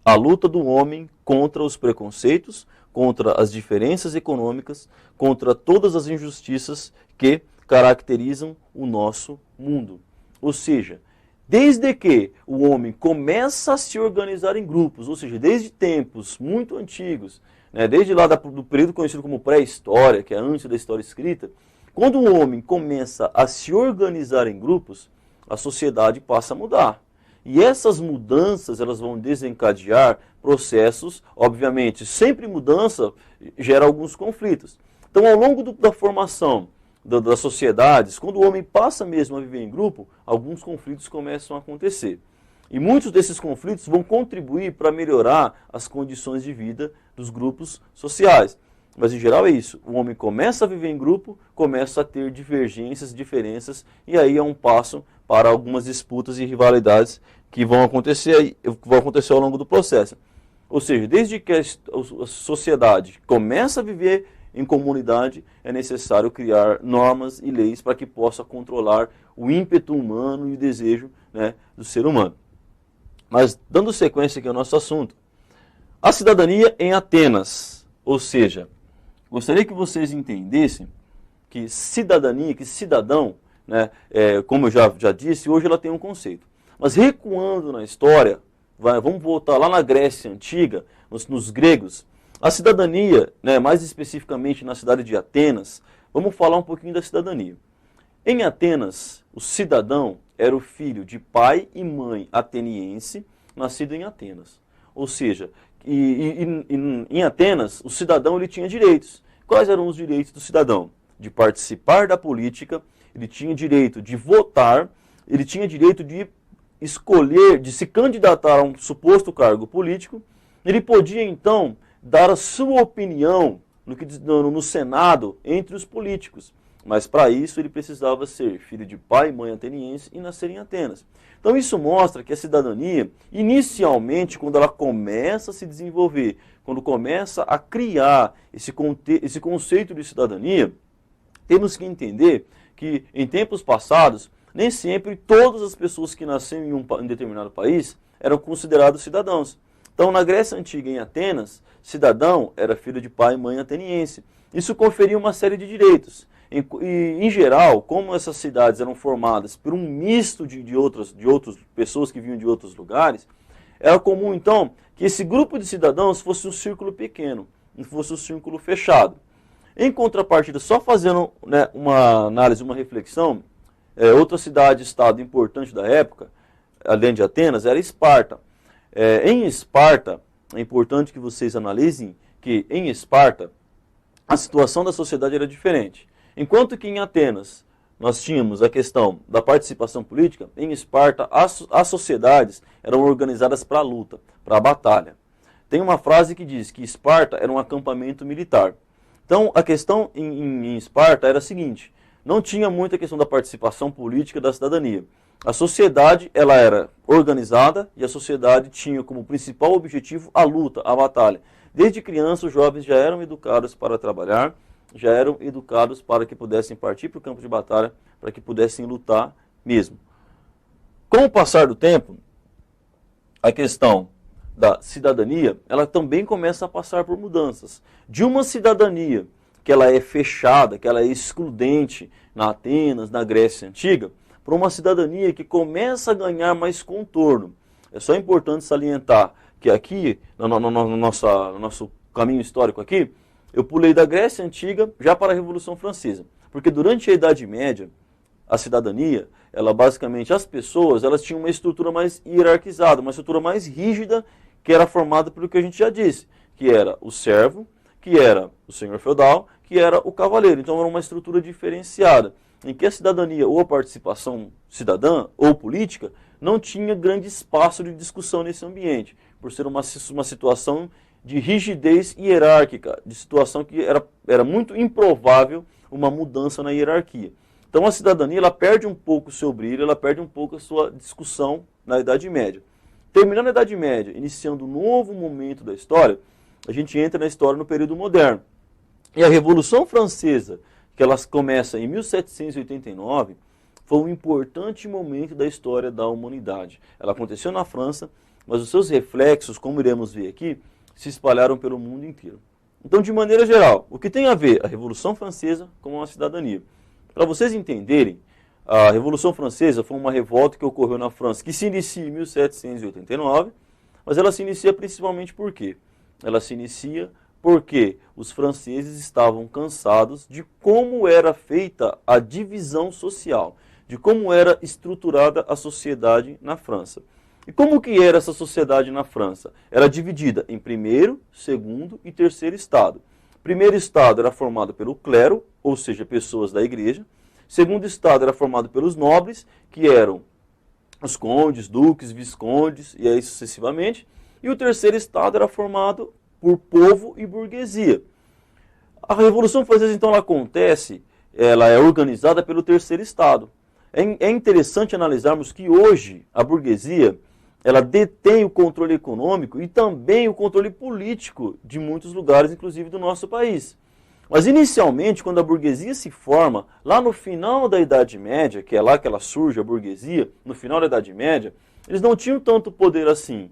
A luta do homem contra os preconceitos, contra as diferenças econômicas, contra todas as injustiças que caracterizam o nosso mundo. Ou seja, desde que o homem começa a se organizar em grupos, ou seja, desde tempos muito antigos, né, desde lá do período conhecido como pré-história, que é antes da história escrita, quando o homem começa a se organizar em grupos, a sociedade passa a mudar. E essas mudanças elas vão desencadear processos, obviamente, sempre mudança gera alguns conflitos. Então, ao longo da formação das sociedades, quando o homem passa mesmo a viver em grupo, alguns conflitos começam a acontecer. E muitos desses conflitos vão contribuir para melhorar as condições de vida dos grupos sociais. Mas, em geral, é isso. O homem começa a viver em grupo, começa a ter divergências, diferenças, e aí é um passo para algumas disputas e rivalidades que vão acontecer ao longo do processo. Ou seja, desde que a sociedade começa a viver em comunidade, é necessário criar normas e leis para que possa controlar o ímpeto humano e o desejo, né, do ser humano. Mas, dando sequência aqui ao nosso assunto, a cidadania em Atenas, ou seja, gostaria que vocês entendessem que cidadania, que cidadão, né, como eu já disse, hoje ela tem um conceito. Mas recuando na história, vamos voltar lá na Grécia Antiga, nos gregos, a cidadania, né, mais especificamente na cidade de Atenas, vamos falar um pouquinho da cidadania. Em Atenas, o cidadão era o filho de pai e mãe ateniense, nascido em Atenas. Ou seja, em Atenas, o cidadão ele tinha direitos. Quais eram os direitos do cidadão? De participar da política, ele tinha direito de votar, ele tinha direito de escolher, de se candidatar a um suposto cargo político, ele podia então dar a sua opinião no Senado entre os políticos. Mas para isso ele precisava ser filho de pai e mãe ateniense e nascer em Atenas. Então isso mostra que a cidadania, inicialmente, quando ela começa a se desenvolver, quando começa a criar esse conceito de cidadania, temos que entender que em tempos passados, nem sempre todas as pessoas que nasciam em um determinado país eram considerados cidadãos. Então, na Grécia Antiga, em Atenas, cidadão era filho de pai e mãe ateniense. Isso conferia uma série de direitos. Em geral, como essas cidades eram formadas por um misto de outras pessoas que vinham de outros lugares, era comum, então, que esse grupo de cidadãos fosse um círculo pequeno, não fosse um círculo fechado. Em contrapartida, só fazendo, né, uma análise, uma reflexão, outra cidade-estado importante da época, além de Atenas, era Esparta. Em Esparta, é importante que vocês analisem que em Esparta a situação da sociedade era diferente. Enquanto que em Atenas nós tínhamos a questão da participação política, em Esparta as sociedades eram organizadas para a luta, para a batalha. Tem uma frase que diz que Esparta era um acampamento militar. Então a questão em Esparta era a seguinte: não tinha muita questão da participação política da cidadania. A sociedade ela era organizada e a sociedade tinha como principal objetivo a luta, a batalha. Desde criança os jovens já eram educados para trabalhar, já eram educados para que pudessem partir para o campo de batalha, para que pudessem lutar mesmo. Com o passar do tempo, a questão da cidadania, ela também começa a passar por mudanças. De uma cidadania que ela é fechada, que ela é excludente na Atenas, na Grécia Antiga, para uma cidadania que começa a ganhar mais contorno. É só importante salientar que aqui, no nosso caminho histórico aqui, eu pulei da Grécia Antiga já para a Revolução Francesa. Porque durante a Idade Média, a cidadania, ela basicamente, as pessoas, elas tinham uma estrutura mais hierarquizada, uma estrutura mais rígida, que era formada pelo que a gente já disse, que era o servo, que era o senhor feudal, que era o cavaleiro. Então era uma estrutura diferenciada, em que a cidadania ou a participação cidadã ou política não tinha grande espaço de discussão nesse ambiente, por ser uma situação de rigidez hierárquica, de situação que era muito improvável uma mudança na hierarquia. Então a cidadania ela perde um pouco o seu brilho, ela perde um pouco a sua discussão na Idade Média. Terminando a Idade Média, iniciando um novo momento da história, a gente entra na história no período moderno. E a Revolução Francesa, que ela começa em 1789, foi um importante momento da história da humanidade. Ela aconteceu na França, mas os seus reflexos, como iremos ver aqui, se espalharam pelo mundo inteiro. Então, de maneira geral, o que tem a ver a Revolução Francesa com a cidadania? Para vocês entenderem, a Revolução Francesa foi uma revolta que ocorreu na França, que se inicia em 1789, mas ela se inicia principalmente por quê? Ela se inicia porque os franceses estavam cansados de como era feita a divisão social, de como era estruturada a sociedade na França. E como que era essa sociedade na França? Era dividida em primeiro, segundo e terceiro estado. Primeiro estado era formado pelo clero, ou seja, pessoas da igreja. Segundo estado era formado pelos nobres, que eram os condes, duques, viscondes e aí sucessivamente. E o terceiro estado era formado por povo e burguesia. A Revolução Francesa, então, ela acontece, ela é organizada pelo terceiro estado. É interessante analisarmos que hoje a burguesia ela detém o controle econômico e também o controle político de muitos lugares, inclusive do nosso país. Mas inicialmente, quando a burguesia se forma, lá no final da Idade Média, que é lá que ela surge, a burguesia, no final da Idade Média, eles não tinham tanto poder assim.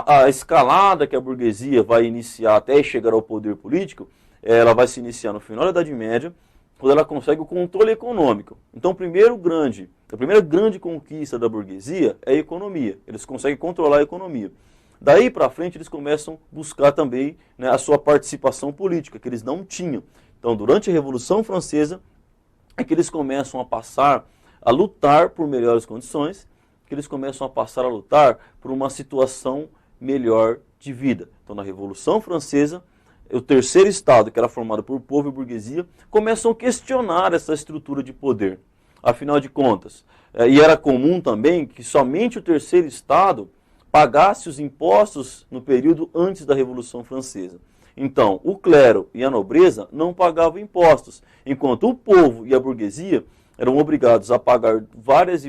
A escalada que a burguesia vai iniciar até chegar ao poder político, ela vai se iniciar no final da Idade Média, quando ela consegue o controle econômico. Então, a primeira grande conquista da burguesia é a economia. Eles conseguem controlar a economia. Daí para frente, eles começam a buscar também, né, a sua participação política, que eles não tinham. Então, durante a Revolução Francesa, é que eles começam a passar a lutar por melhores condições, que eles começam a passar a lutar por uma situação melhor de vida. Então, na Revolução Francesa, o terceiro estado, que era formado por povo e burguesia, começam a questionar essa estrutura de poder. Afinal de contas, e era comum também que somente o terceiro estado pagasse os impostos no período antes da Revolução Francesa. Então, o clero e a nobreza não pagavam impostos, enquanto o povo e a burguesia eram obrigados a pagar vários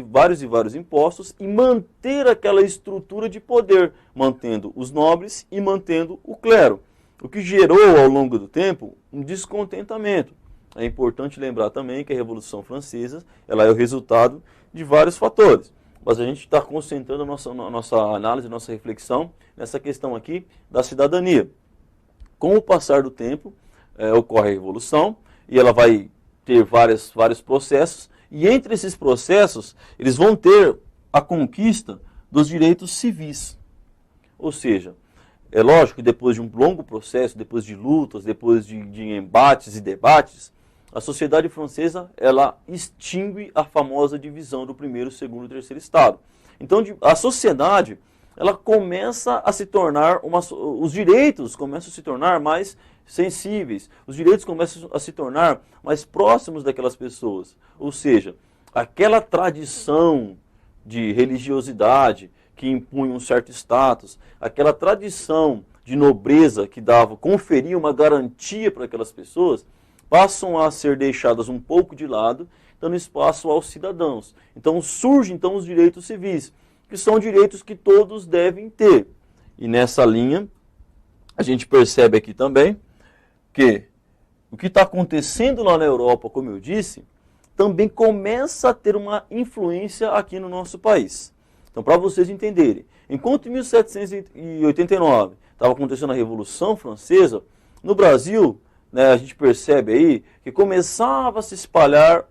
impostos e manter aquela estrutura de poder, mantendo os nobres e mantendo o clero, o que gerou ao longo do tempo um descontentamento. É importante lembrar também que a Revolução Francesa ela é o resultado de vários fatores, mas a gente está concentrando a nossa análise, a nossa reflexão nessa questão aqui da cidadania. Com o passar do tempo, ocorre a Revolução e ela vai ter vários processos, e entre esses processos, eles vão ter a conquista dos direitos civis. Ou seja, é lógico que depois de um longo processo, depois de lutas, depois de embates e debates, a sociedade francesa ela extingue a famosa divisão do primeiro, segundo e terceiro estado. Então, a sociedade ela começa a se tornar, os direitos começam a se tornar mais sensíveis, os direitos começam a se tornar mais próximos daquelas pessoas. Ou seja, aquela tradição de religiosidade que impunha um certo status, aquela tradição de nobreza que conferia uma garantia para aquelas pessoas, passam a ser deixadas um pouco de lado, dando espaço aos cidadãos. Então surgem os direitos civis, que são direitos que todos devem ter. E nessa linha, a gente percebe aqui também que o que está acontecendo lá na Europa, como eu disse, também começa a ter uma influência aqui no nosso país. Então, para vocês entenderem, enquanto em 1789 estava acontecendo a Revolução Francesa, no Brasil, né, a gente percebe aí que começava a se espalhar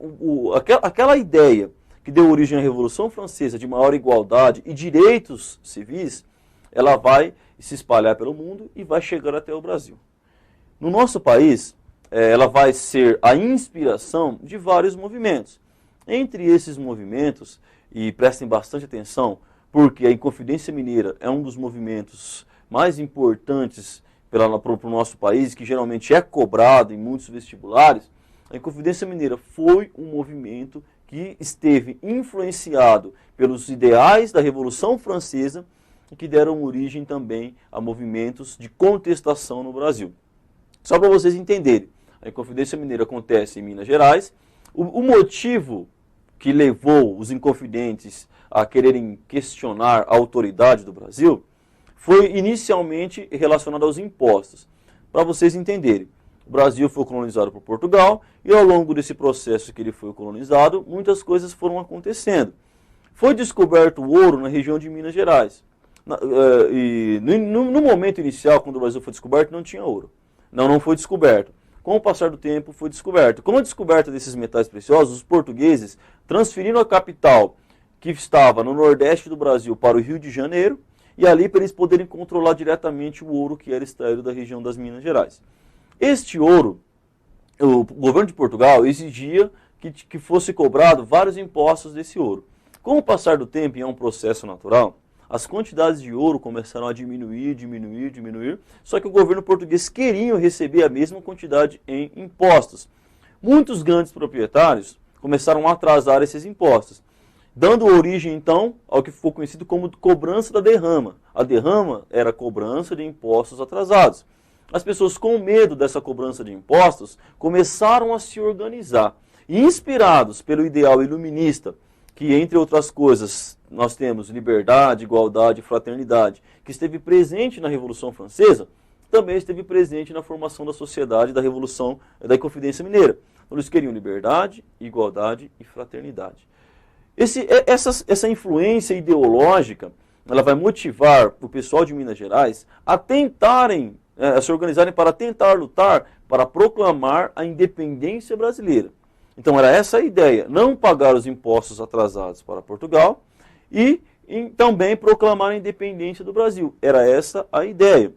aquela ideia que deu origem à Revolução Francesa de maior igualdade e direitos civis, ela vai se espalhar pelo mundo e vai chegar até o Brasil. No nosso país, ela vai ser a inspiração de vários movimentos. Entre esses movimentos, e prestem bastante atenção, porque a Inconfidência Mineira é um dos movimentos mais importantes para o nosso país, que geralmente é cobrado em muitos vestibulares, a Inconfidência Mineira foi um movimento que esteve influenciado pelos ideais da Revolução Francesa e que deram origem também a movimentos de contestação no Brasil. Só para vocês entenderem, a Inconfidência Mineira acontece em Minas Gerais. O motivo que levou os inconfidentes a quererem questionar a autoridade do Brasil foi inicialmente relacionado aos impostos. Para vocês entenderem, o Brasil foi colonizado por Portugal e ao longo desse processo que ele foi colonizado, muitas coisas foram acontecendo. Foi descoberto o ouro na região de Minas Gerais. No momento inicial, quando o Brasil foi descoberto, não tinha ouro. Não foi descoberto. Com o passar do tempo, foi descoberto. Com a descoberta desses metais preciosos, os portugueses transferiram a capital, que estava no nordeste do Brasil, para o Rio de Janeiro, e ali para eles poderem controlar diretamente o ouro que era extraído da região das Minas Gerais. Este ouro, o governo de Portugal exigia que fosse cobrado vários impostos desse ouro. Com o passar do tempo, e é um processo natural, as quantidades de ouro começaram a diminuir, só que o governo português queria receber a mesma quantidade em impostos. Muitos grandes proprietários começaram a atrasar esses impostos, dando origem, então, ao que ficou conhecido como cobrança da derrama. A derrama era a cobrança de impostos atrasados. As pessoas, com medo dessa cobrança de impostos, começaram a se organizar. E inspirados pelo ideal iluminista, que, entre outras coisas, nós temos liberdade, igualdade e fraternidade, que esteve presente na Revolução Francesa, também esteve presente na formação da sociedade da Revolução da Inconfidência Mineira. Eles queriam liberdade, igualdade e fraternidade. Essa influência ideológica, ela vai motivar o pessoal de Minas Gerais a tentarem, a se organizarem para tentar lutar para proclamar a independência brasileira. Então era essa a ideia, não pagar os impostos atrasados para Portugal e também proclamar a independência do Brasil. Era essa a ideia.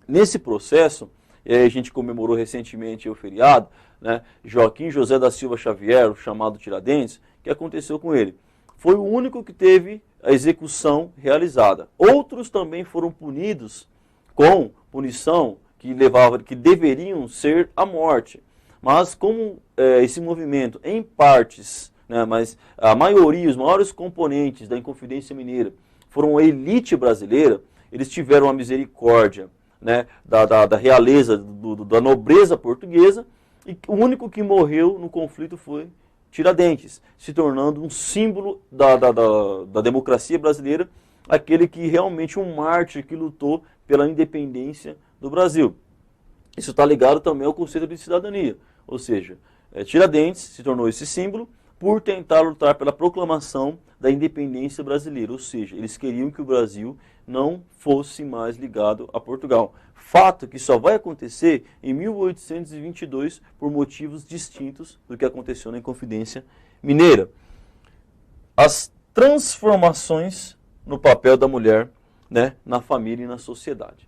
Nesse processo, a gente comemorou recentemente o feriado, né, Joaquim José da Silva Xavier, o chamado Tiradentes, que aconteceu com ele. Foi o único que teve a execução realizada. Outros também foram punidos com punição que deveriam ser a morte. Mas como esse movimento, em partes, né, mas a maioria, os maiores componentes da Inconfidência Mineira, foram a elite brasileira, eles tiveram a misericórdia, né, da realeza, da nobreza portuguesa, e o único que morreu no conflito foi Tiradentes, se tornando um símbolo da democracia brasileira, aquele que realmente um mártir que lutou pela independência do Brasil. Isso está ligado também ao conceito de cidadania, ou seja, Tiradentes se tornou esse símbolo por tentar lutar pela proclamação da independência brasileira, ou seja, eles queriam que o Brasil não fosse mais ligado a Portugal. Fato que só vai acontecer em 1822 por motivos distintos do que aconteceu na Inconfidência Mineira. As transformações no papel da mulher, né, na família e na sociedade.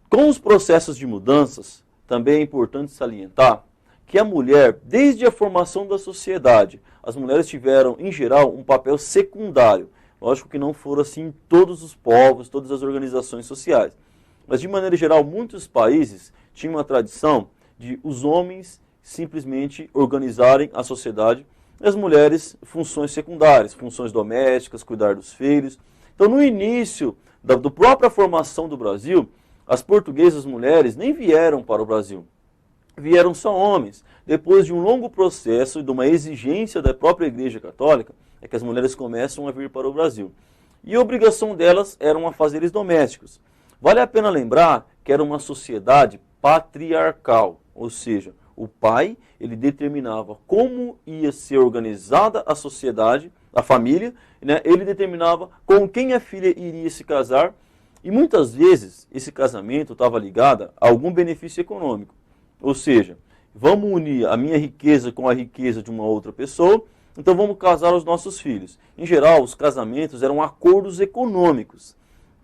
Com os processos de mudanças, também é importante salientar que a mulher, desde a formação da sociedade, as mulheres tiveram, em geral, um papel secundário. Lógico que não foram assim em todos os povos, todas as organizações sociais. Mas, de maneira geral, muitos países tinham uma tradição de os homens simplesmente organizarem a sociedade e as mulheres funções secundárias, funções domésticas, cuidar dos filhos. Então, no início da própria formação do Brasil, as portuguesas mulheres nem vieram para o Brasil. Vieram só homens. Depois de um longo processo e de uma exigência da própria Igreja Católica, é que as mulheres começam a vir para o Brasil. E a obrigação delas eram afazeres domésticos. Vale a pena lembrar que era uma sociedade patriarcal, ou seja, o pai ele determinava como ia ser organizada a sociedade, a família, né? Ele determinava com quem a filha iria se casar e muitas vezes esse casamento estava ligado a algum benefício econômico. Ou seja, vamos unir a minha riqueza com a riqueza de uma outra pessoa, então vamos casar os nossos filhos. Em geral, os casamentos eram acordos econômicos.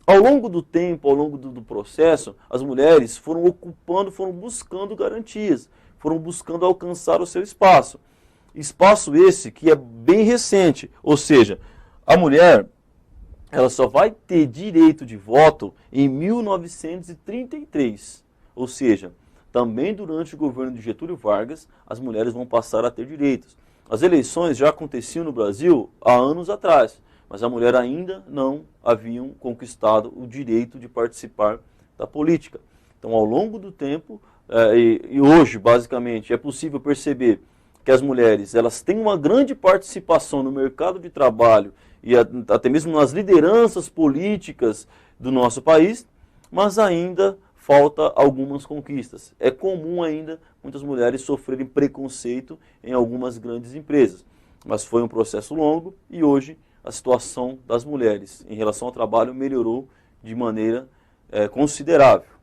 Ao longo do tempo, ao longo do processo, as mulheres foram ocupando, foram buscando garantias, foram buscando alcançar o seu espaço. Espaço esse que é bem recente, ou seja, a mulher ela só vai ter direito de voto em 1933, ou seja, também durante o governo de Getúlio Vargas, as mulheres vão passar a ter direitos. As eleições já aconteciam no Brasil há anos atrás, mas a mulher ainda não haviam conquistado o direito de participar da política. Então, ao longo do tempo, e hoje, basicamente, é possível perceber que as mulheres elas têm uma grande participação no mercado de trabalho e até mesmo nas lideranças políticas do nosso país, mas ainda falta algumas conquistas. É comum ainda muitas mulheres sofrerem preconceito em algumas grandes empresas, mas foi um processo longo e hoje a situação das mulheres em relação ao trabalho melhorou de maneira considerável.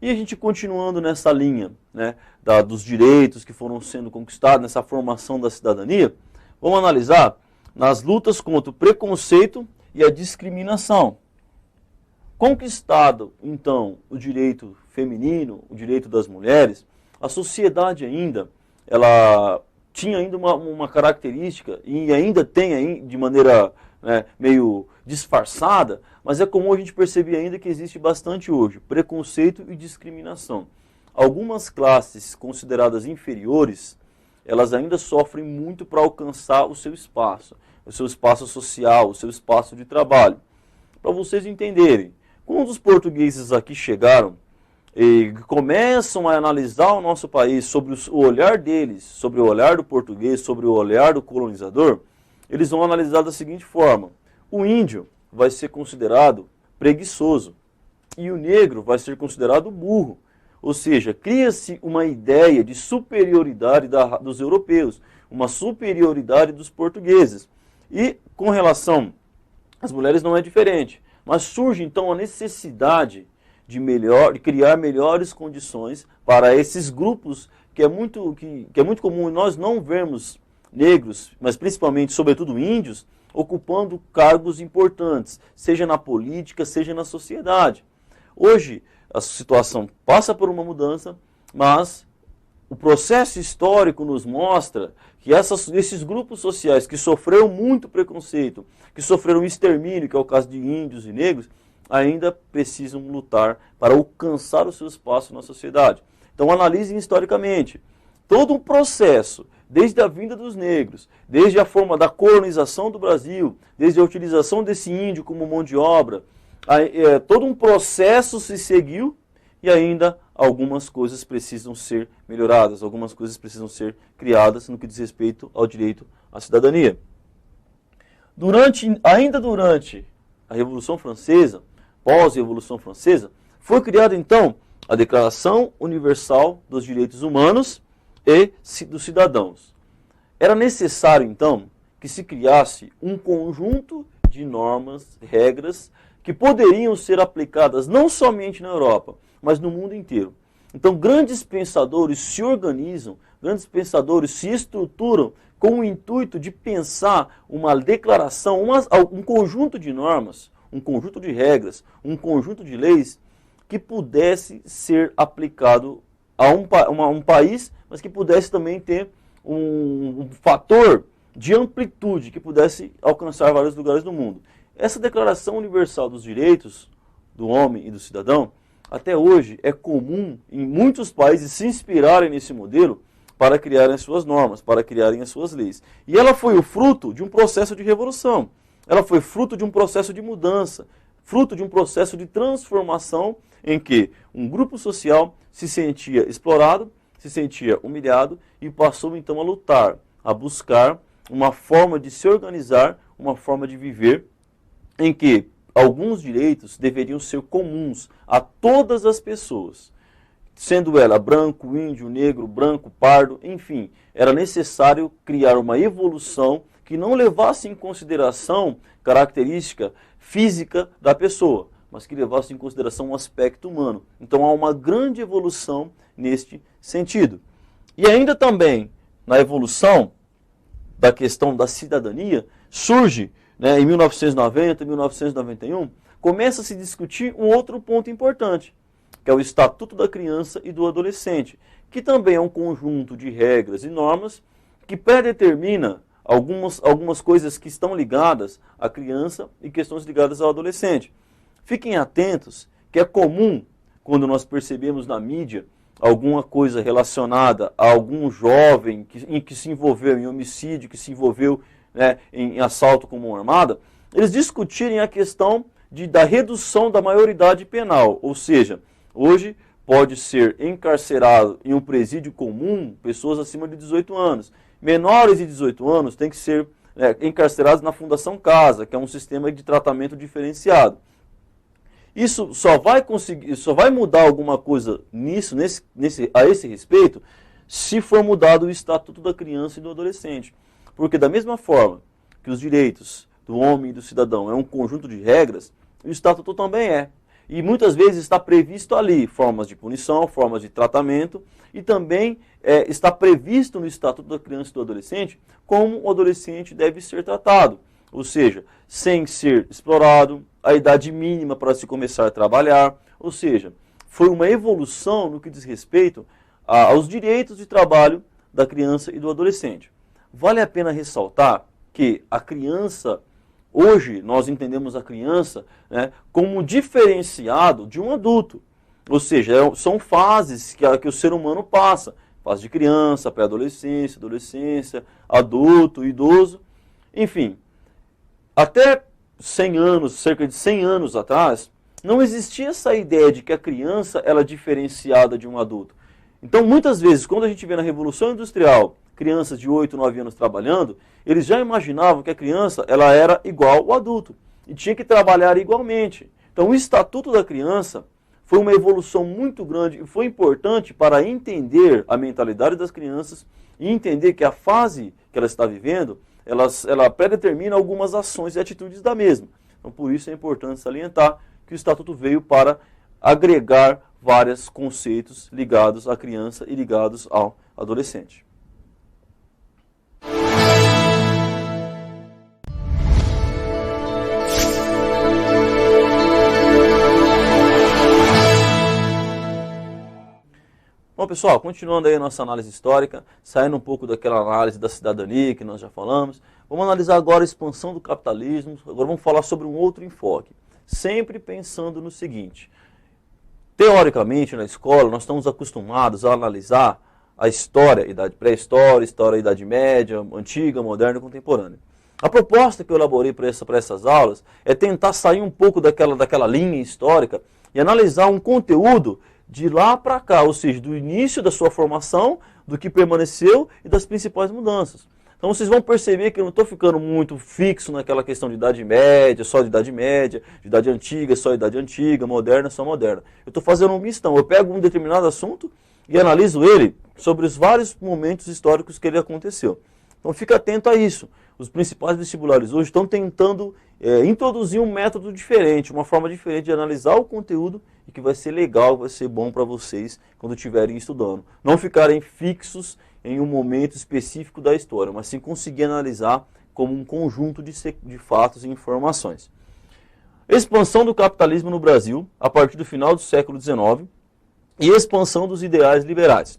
E a gente continuando nessa linha, né, dos direitos que foram sendo conquistados, nessa formação da cidadania, vamos analisar nas lutas contra o preconceito e a discriminação. Conquistado, então, o direito feminino, o direito das mulheres, a sociedade ainda, ela tinha ainda uma característica, e ainda tem de maneira meio disfarçada, mas é comum a gente perceber ainda que existe bastante hoje, preconceito e discriminação. Algumas classes consideradas inferiores, elas ainda sofrem muito para alcançar o seu espaço social, o seu espaço de trabalho. Para vocês entenderem, quando os portugueses aqui chegaram e começam a analisar o nosso país sobre o olhar deles, sobre o olhar do português, sobre o olhar do colonizador, eles vão analisar da seguinte forma: o índio vai ser considerado preguiçoso e o negro vai ser considerado burro. Ou seja, cria-se uma ideia de superioridade dos europeus, uma superioridade dos portugueses. E com relação às mulheres não é diferente, mas surge então a necessidade de criar melhores condições para esses grupos que é muito comum nós não vermos negros, mas principalmente, sobretudo índios, ocupando cargos importantes, seja na política, seja na sociedade. Hoje, a situação passa por uma mudança, mas o processo histórico nos mostra que esses grupos sociais que sofreram muito preconceito, que sofreram extermínio, que é o caso de índios e negros, ainda precisam lutar para alcançar o seu espaço na sociedade. Então, analisem historicamente. Todo um processo desde a vinda dos negros, desde a forma da colonização do Brasil, desde a utilização desse índio como mão de obra, todo um processo se seguiu e ainda algumas coisas precisam ser melhoradas, algumas coisas precisam ser criadas no que diz respeito ao direito à cidadania. Ainda durante a Revolução Francesa, pós-Revolução Francesa, foi criada então a Declaração Universal dos Direitos Humanos e dos Cidadãos. Era necessário então que se criasse um conjunto de normas, regras, que poderiam ser aplicadas não somente na Europa, mas no mundo inteiro. Então grandes pensadores se organizam, grandes pensadores se estruturam com o intuito de pensar uma declaração, um conjunto de normas, um conjunto de regras, um conjunto de leis que pudesse ser aplicado a um país, mas que pudesse também ter um fator de amplitude, que pudesse alcançar vários lugares do mundo. Essa Declaração Universal dos Direitos do Homem e do Cidadão, até hoje é comum em muitos países se inspirarem nesse modelo para criarem as suas normas, para criarem as suas leis. E ela foi o fruto de um processo de revolução, ela foi fruto de um processo de mudança, fruto de um processo de transformação em que um grupo social se sentia explorado, se sentia humilhado e passou então a lutar, a buscar uma forma de se organizar, uma forma de viver em que alguns direitos deveriam ser comuns a todas as pessoas, sendo ela branco, índio, negro, branco, pardo, enfim, era necessário criar uma evolução que não levasse em consideração característica física da pessoa, mas que levasse em consideração um aspecto humano. Então há uma grande evolução neste sentido. E ainda também, na evolução da questão da cidadania, surge, em 1990, 1991, começa a se discutir um outro ponto importante, que é o Estatuto da Criança e do Adolescente, que também é um conjunto de regras e normas que predetermina algumas coisas que estão ligadas à criança e questões ligadas ao adolescente. Fiquem atentos que é comum, quando nós percebemos na mídia alguma coisa relacionada a algum jovem que se envolveu em homicídio, que se envolveu em assalto com mão armada, eles discutirem a questão da redução da maioridade penal, ou seja, hoje pode ser encarcerado em um presídio comum pessoas acima de 18 anos. Menores de 18 anos têm que ser encarcerados na Fundação Casa, que é um sistema de tratamento diferenciado. Isso só vai mudar alguma coisa a esse respeito, se for mudado o Estatuto da Criança e do Adolescente. Porque da mesma forma que os direitos do homem e do cidadão é um conjunto de regras, o Estatuto também é. E muitas vezes está previsto ali formas de punição, formas de tratamento, e também está previsto no Estatuto da Criança e do Adolescente como o adolescente deve ser tratado. Ou seja, sem ser explorado, a idade mínima para se começar a trabalhar. Ou seja, foi uma evolução no que diz respeito aos direitos de trabalho da criança e do adolescente. Vale a pena ressaltar que a criança, hoje nós entendemos a criança como diferenciado de um adulto. Ou seja, são fases que o ser humano passa. Fase de criança, pré-adolescência, adolescência, adulto, idoso, enfim. Até 100 anos, cerca de 100 anos atrás, não existia essa ideia de que a criança ela é diferenciada de um adulto. Então, muitas vezes, quando a gente vê na Revolução Industrial crianças de 8, 9 anos trabalhando, eles já imaginavam que a criança ela era igual ao adulto e tinha que trabalhar igualmente. Então, o Estatuto da Criança foi uma evolução muito grande e foi importante para entender a mentalidade das crianças e entender que a fase que ela está vivendo, ela predetermina algumas ações e atitudes da mesma. Então, por isso é importante salientar que o Estatuto veio para agregar vários conceitos ligados à criança e ligados ao adolescente. Bom, pessoal, continuando aí a nossa análise histórica, saindo um pouco daquela análise da cidadania que nós já falamos, vamos analisar agora a expansão do capitalismo, agora vamos falar sobre um outro enfoque, sempre pensando no seguinte: teoricamente, na escola, nós estamos acostumados a analisar a história, idade pré-história, história, idade média, antiga, moderna e contemporânea. A proposta que eu elaborei para essas aulas é tentar sair um pouco daquela linha histórica e analisar um conteúdo de lá para cá, ou seja, do início da sua formação, do que permaneceu e das principais mudanças. Então vocês vão perceber que eu não estou ficando muito fixo naquela questão de idade média, só de idade média, de idade antiga, só idade antiga, moderna, só moderna. Eu estou fazendo um mistão, eu pego um determinado assunto e analiso ele sobre os vários momentos históricos que ele aconteceu. Então fica atento a isso. Os principais vestibulares hoje estão tentando introduzir um método diferente, uma forma diferente de analisar o conteúdo e que vai ser legal, vai ser bom para vocês quando estiverem estudando. Não ficarem fixos em um momento específico da história, mas sim conseguir analisar como um conjunto de fatos e informações. Expansão do capitalismo no Brasil a partir do final do século XIX e expansão dos ideais liberais.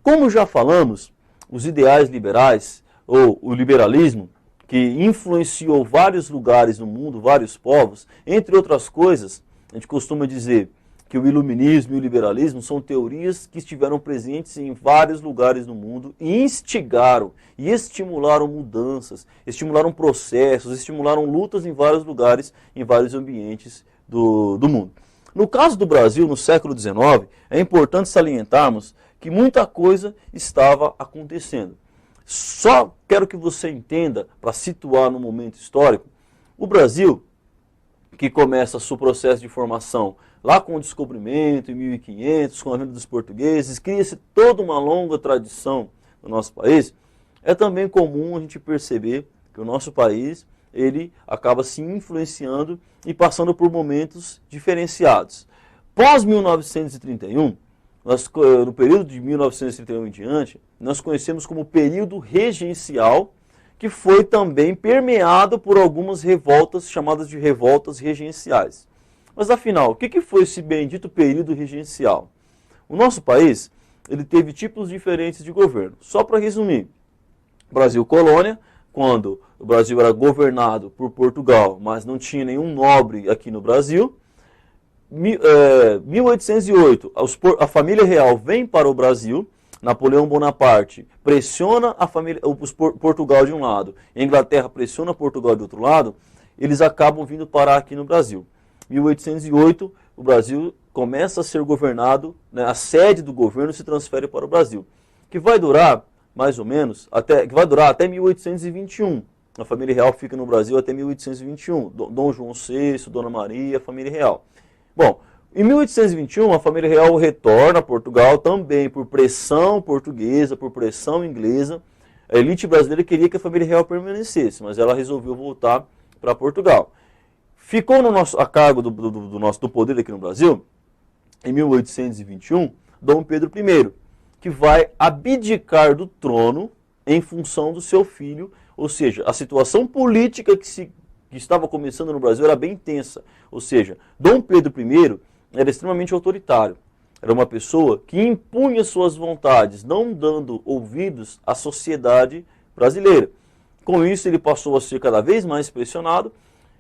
Como já falamos, os ideais liberais, ou o liberalismo, que influenciou vários lugares no mundo, vários povos, entre outras coisas, a gente costuma dizer que o iluminismo e o liberalismo são teorias que estiveram presentes em vários lugares no mundo e instigaram e estimularam mudanças, estimularam processos, estimularam lutas em vários lugares, em vários ambientes do mundo. No caso do Brasil, no século XIX, é importante salientarmos que muita coisa estava acontecendo. Só quero que você entenda, para situar no momento histórico, o Brasil, que começa seu processo de formação lá com o descobrimento, em 1500, com a vinda dos portugueses, cria-se toda uma longa tradição no nosso país, é também comum a gente perceber que o nosso país ele acaba se influenciando e passando por momentos diferenciados. Pós-1931, no período de 1931 em diante, nós conhecemos como período regencial, que foi também permeado por algumas revoltas chamadas de revoltas regenciais. Mas afinal, o que foi esse bendito período regencial? O nosso país ele teve tipos diferentes de governo. Só para resumir, Brasil colônia, quando o Brasil era governado por Portugal, mas não tinha nenhum nobre aqui no Brasil. 1808, a família real vem para o Brasil, Napoleão Bonaparte pressiona Portugal de um lado, a Inglaterra pressiona Portugal do outro lado, eles acabam vindo parar aqui no Brasil. 1808, o Brasil começa a ser governado, né, a sede do governo se transfere para o Brasil, que vai durar mais ou menos, até 1821. A família real fica no Brasil até 1821, Dom João VI, Dona Maria, família real. Bom, em 1821 a família real retorna a Portugal também por pressão portuguesa, por pressão inglesa. A elite brasileira queria que a família real permanecesse, mas ela resolveu voltar para Portugal. Ficou a cargo do poder aqui no Brasil, em 1821, Dom Pedro I, que vai abdicar do trono em função do seu filho, ou seja, a situação política que estava começando no Brasil era bem tensa. Ou seja, Dom Pedro I era extremamente autoritário. Era uma pessoa que impunha suas vontades, não dando ouvidos à sociedade brasileira. Com isso, ele passou a ser cada vez mais pressionado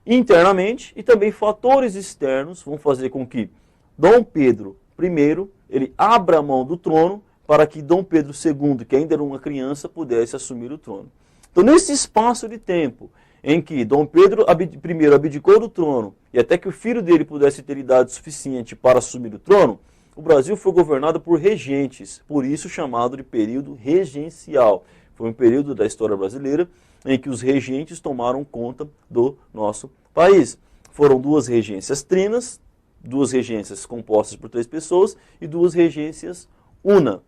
internamente e também fatores externos vão fazer com que Dom Pedro I ele abra a mão do trono para que Dom Pedro II, que ainda era uma criança, pudesse assumir o trono. Então, nesse espaço de tempo em que Dom Pedro I abdicou do trono e até que o filho dele pudesse ter idade suficiente para assumir o trono, o Brasil foi governado por regentes, por isso chamado de período regencial. Foi um período da história brasileira em que os regentes tomaram conta do nosso país. Foram duas regências trinas, duas regências compostas por 3 pessoas e duas regências una.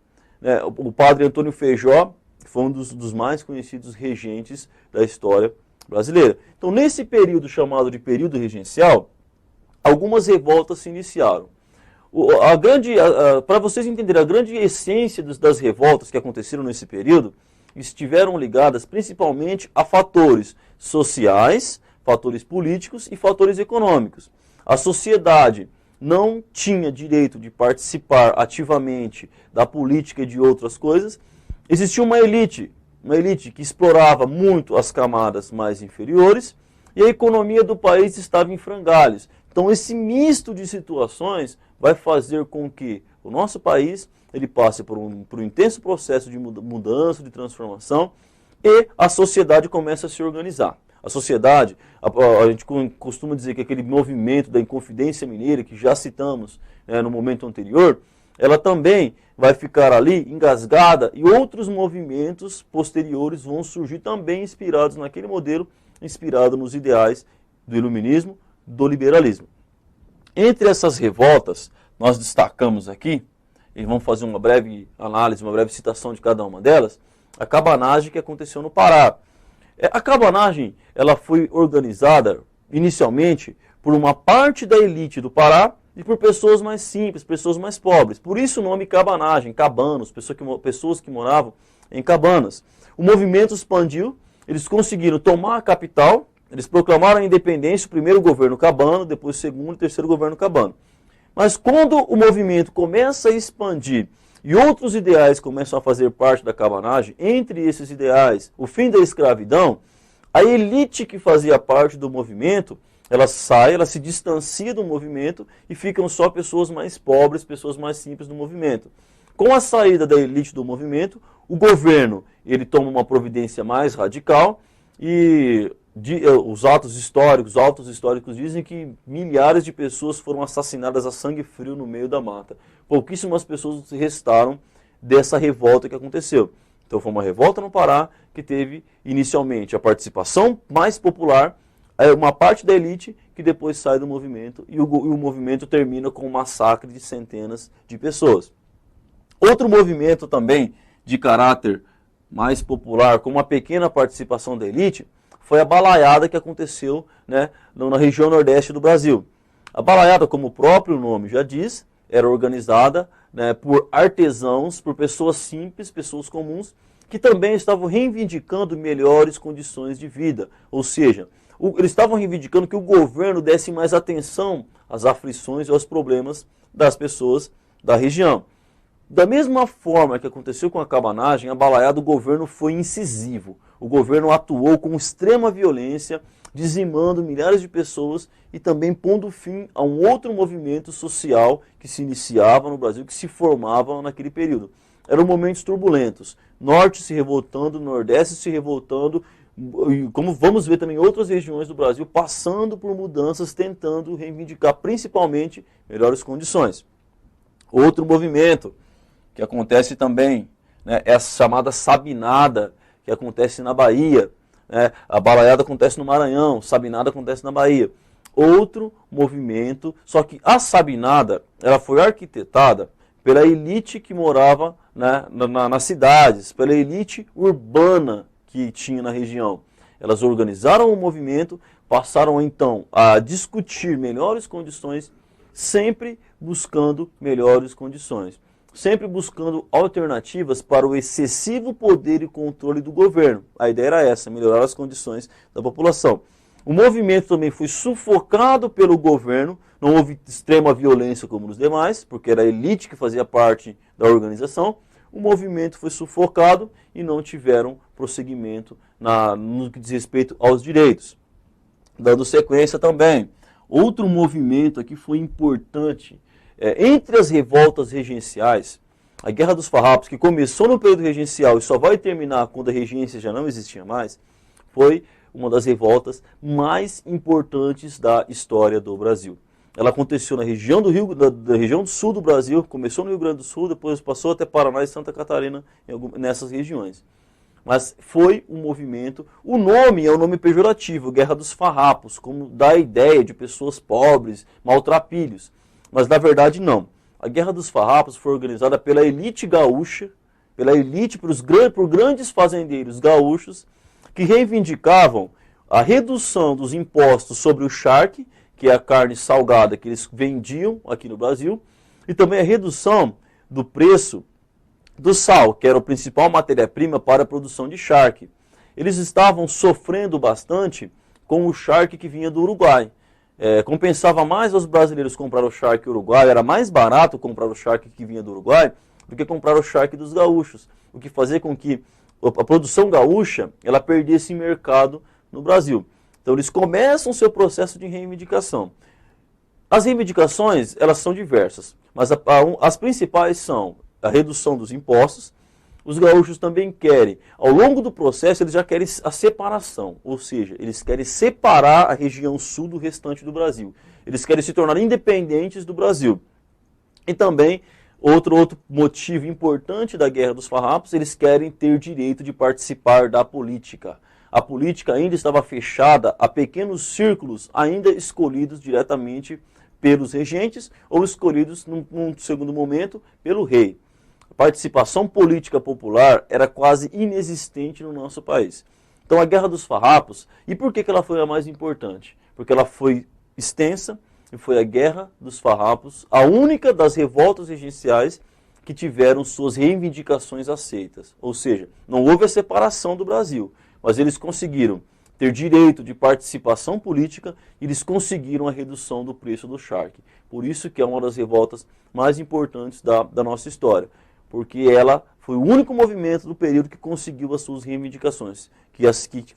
O padre Antônio Feijó foi um dos mais conhecidos regentes da história brasileira. Então, nesse período chamado de período regencial, algumas revoltas se iniciaram. Para vocês entenderem, a grande essência das revoltas que aconteceram nesse período estiveram ligadas principalmente a fatores sociais, fatores políticos e fatores econômicos. A sociedade não tinha direito de participar ativamente da política e de outras coisas. Existia uma elite que explorava muito as camadas mais inferiores e a economia do país estava em frangalhos. Então esse misto de situações vai fazer com que o nosso país ele passe por um intenso processo de mudança, de transformação, e a sociedade começa a se organizar. A sociedade, a gente costuma dizer que aquele movimento da Inconfidência Mineira, que já citamos, né, no momento anterior, ela também vai ficar ali engasgada e outros movimentos posteriores vão surgir também inspirados naquele modelo, inspirado nos ideais do iluminismo, do liberalismo. Entre essas revoltas, nós destacamos aqui, e vamos fazer uma breve análise, uma breve citação de cada uma delas, a cabanagem que aconteceu no Pará. A cabanagem, ela foi organizada inicialmente por uma parte da elite do Pará e por pessoas mais simples, pessoas mais pobres. Por isso o nome cabanagem, cabanos, pessoas que moravam em cabanas. O movimento expandiu, eles conseguiram tomar a capital, eles proclamaram a independência, o primeiro governo cabano, depois o segundo e terceiro governo cabano. Mas quando o movimento começa a expandir e outros ideais começam a fazer parte da cabanagem, entre esses ideais, o fim da escravidão, a elite que fazia parte do movimento, ela sai, ela se distancia do movimento e ficam só pessoas mais pobres, pessoas mais simples do movimento. Com a saída da elite do movimento, o governo ele toma uma providência mais radical e os autos históricos dizem que milhares de pessoas foram assassinadas a sangue frio no meio da mata. Pouquíssimas pessoas restaram dessa revolta que aconteceu. Então foi uma revolta no Pará que teve inicialmente a participação mais popular, uma parte da elite que depois sai do movimento e o movimento termina com um massacre de centenas de pessoas. Outro movimento também de caráter mais popular, com uma pequena participação da elite, foi a balaiada que aconteceu, né, na região nordeste do Brasil. A balaiada, como o próprio nome já diz, era organizada, né, por artesãos, por pessoas simples, pessoas comuns, que também estavam reivindicando melhores condições de vida. Ou seja, eles estavam reivindicando que o governo desse mais atenção às aflições e aos problemas das pessoas da região. Da mesma forma que aconteceu com a cabanagem, a balaiada do governo foi incisivo. O governo atuou com extrema violência, dizimando milhares de pessoas e também pondo fim a um outro movimento social que se iniciava no Brasil, que se formava naquele período. Eram momentos turbulentos. Norte se revoltando, Nordeste se revoltando, e como vamos ver também outras regiões do Brasil passando por mudanças, tentando reivindicar principalmente melhores condições. Outro movimento que acontece também, né, é a chamada Sabinada, que acontece na Bahia, né? A balaiada acontece no Maranhão, Sabinada acontece na Bahia. Outro movimento, só que a Sabinada ela foi arquitetada pela elite que morava, né, nas cidades, pela elite urbana que tinha na região. Elas organizaram o movimento, passaram então a discutir melhores condições, sempre buscando melhores condições. Sempre buscando alternativas para o excessivo poder e controle do governo. A ideia era essa, melhorar as condições da população. O movimento também foi sufocado pelo governo, não houve extrema violência como nos demais, porque era a elite que fazia parte da organização. O movimento foi sufocado e não tiveram prosseguimento no que diz respeito aos direitos. Dando sequência também, outro movimento aqui foi importante. Entre as revoltas regenciais, a Guerra dos Farrapos, que começou no período regencial e só vai terminar quando a regência já não existia mais, foi uma das revoltas mais importantes da história do Brasil. Ela aconteceu na região da região do sul do Brasil, começou no Rio Grande do Sul, depois passou até Paraná e Santa Catarina, nessas regiões. Mas foi um movimento, o nome é um nome pejorativo, Guerra dos Farrapos, como dá a ideia de pessoas pobres, maltrapilhos. Mas na verdade não. A Guerra dos Farrapos foi organizada pela elite gaúcha, por grandes fazendeiros gaúchos, que reivindicavam a redução dos impostos sobre o charque, que é a carne salgada que eles vendiam aqui no Brasil, e também a redução do preço do sal, que era a principal matéria-prima para a produção de charque. Eles estavam sofrendo bastante com o charque que vinha do Uruguai. Compensava mais aos brasileiros comprar o charque uruguaio, era mais barato comprar o charque que vinha do Uruguai do que comprar o charque dos gaúchos, o que fazia com que a produção gaúcha ela perdesse mercado no Brasil. Então eles começam o seu processo de reivindicação. As reivindicações elas são diversas, mas as principais são a redução dos impostos. Os gaúchos também querem, ao longo do processo, eles já querem a separação, ou seja, eles querem separar a região sul do restante do Brasil. Eles querem se tornar independentes do Brasil. E também, outro motivo importante da Guerra dos Farrapos, eles querem ter direito de participar da política. A política ainda estava fechada a pequenos círculos, ainda escolhidos diretamente pelos regentes ou escolhidos, num segundo momento, pelo rei. A participação política popular era quase inexistente no nosso país. Então a Guerra dos Farrapos, e por que ela foi a mais importante? Porque ela foi extensa e foi a Guerra dos Farrapos, a única das revoltas regenciais que tiveram suas reivindicações aceitas. Ou seja, não houve a separação do Brasil, mas eles conseguiram ter direito de participação política e eles conseguiram a redução do preço do charque. Por isso que é uma das revoltas mais importantes da nossa história. Porque ela foi o único movimento do período que conseguiu as suas reivindicações, que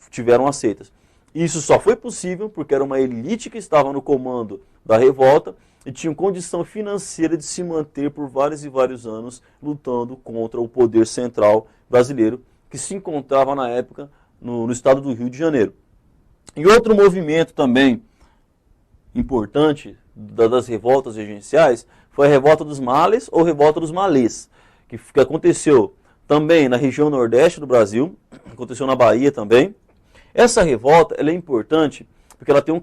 tiveram aceitas. Isso só foi possível porque era uma elite que estava no comando da revolta e tinha condição financeira de se manter por vários e vários anos lutando contra o poder central brasileiro, que se encontrava na época no estado do Rio de Janeiro. E outro movimento também importante das revoltas regenciais foi a Revolta dos Males ou Revolta dos Malês, que aconteceu também na região nordeste do Brasil, aconteceu na Bahia também. Essa revolta ela é importante porque ela tem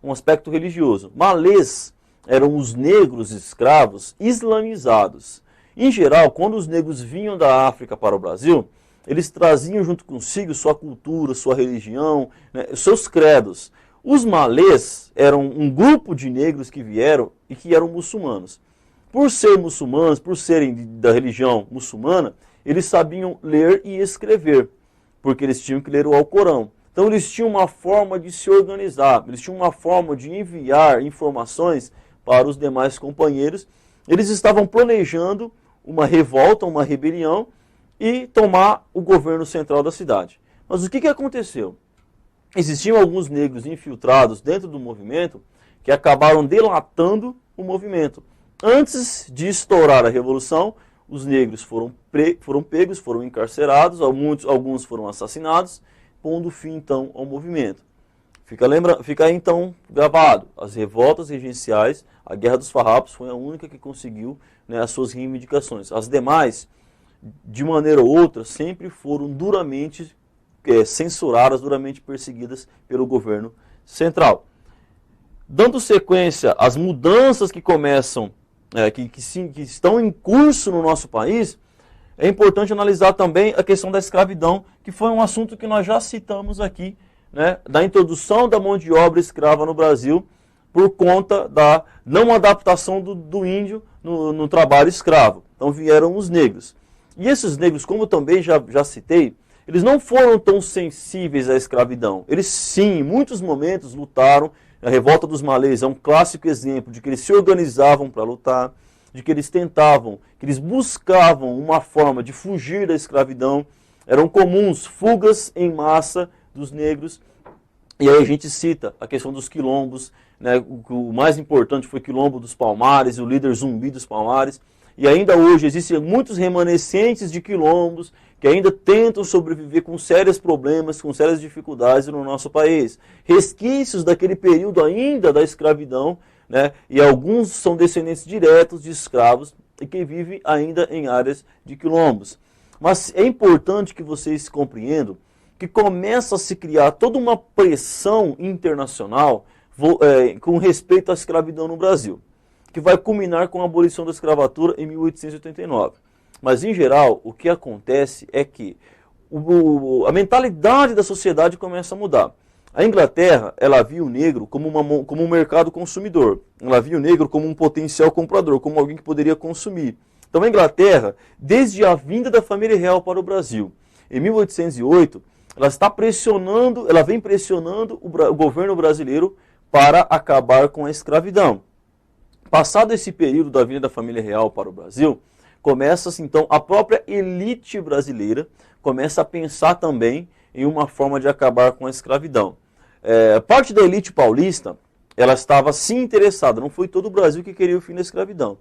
um aspecto religioso. Malês eram os negros escravos islamizados. Em geral, quando os negros vinham da África para o Brasil, eles traziam junto consigo sua cultura, sua religião, né, seus credos. Os malês eram um grupo de negros que vieram e que eram muçulmanos. Por serem muçulmanos, por serem da religião muçulmana, eles sabiam ler e escrever, porque eles tinham que ler o Alcorão. Então eles tinham uma forma de se organizar, eles tinham uma forma de enviar informações para os demais companheiros. Eles estavam planejando uma revolta, uma rebelião e tomar o governo central da cidade. Mas o que aconteceu? Existiam alguns negros infiltrados dentro do movimento que acabaram delatando o movimento. Antes de estourar a revolução, os negros foram pegos, foram encarcerados, alguns foram assassinados, pondo fim então ao movimento. Fica aí então gravado, as revoltas regenciais, a Guerra dos Farrapos foi a única que conseguiu, né, as suas reivindicações. As demais, de maneira ou outra, sempre foram duramente censuradas, duramente perseguidas pelo governo central. Dando sequência às mudanças que começam, que estão em curso no nosso país, é importante analisar também a questão da escravidão, que foi um assunto que nós já citamos aqui, né, da introdução da mão de obra escrava no Brasil, por conta da não adaptação do índio no trabalho escravo. Então vieram os negros. E esses negros, como eu também já citei, eles não foram tão sensíveis à escravidão. Eles sim, em muitos momentos lutaram. A Revolta dos Malês é um clássico exemplo de que eles se organizavam para lutar, de que eles tentavam, que eles buscavam uma forma de fugir da escravidão. Eram comuns fugas em massa dos negros. E aí a gente cita a questão dos quilombos, né? O mais importante foi o Quilombo dos Palmares, o líder Zumbi dos Palmares. E ainda hoje existem muitos remanescentes de quilombos que ainda tentam sobreviver com sérios problemas, com sérias dificuldades no nosso país. Resquícios daquele período ainda da escravidão, né? E alguns são descendentes diretos de escravos e que vivem ainda em áreas de quilombos. Mas é importante que vocês compreendam que começa a se criar toda uma pressão internacional com respeito à escravidão no Brasil, que vai culminar com a abolição da escravatura em 1889. Mas, em geral, o que acontece é que a mentalidade da sociedade começa a mudar. A Inglaterra, ela via o negro como um mercado consumidor. Ela via o negro como um potencial comprador, como alguém que poderia consumir. Então, a Inglaterra, desde a vinda da família real para o Brasil, em 1808, ela vem pressionando o governo brasileiro para acabar com a escravidão. Passado esse período da vinda da família real para o Brasil, começa-se então a própria elite brasileira começa a pensar também em uma forma de acabar com a escravidão. Parte da elite paulista, ela estava sim interessada, não foi todo o Brasil que queria o fim da escravidão,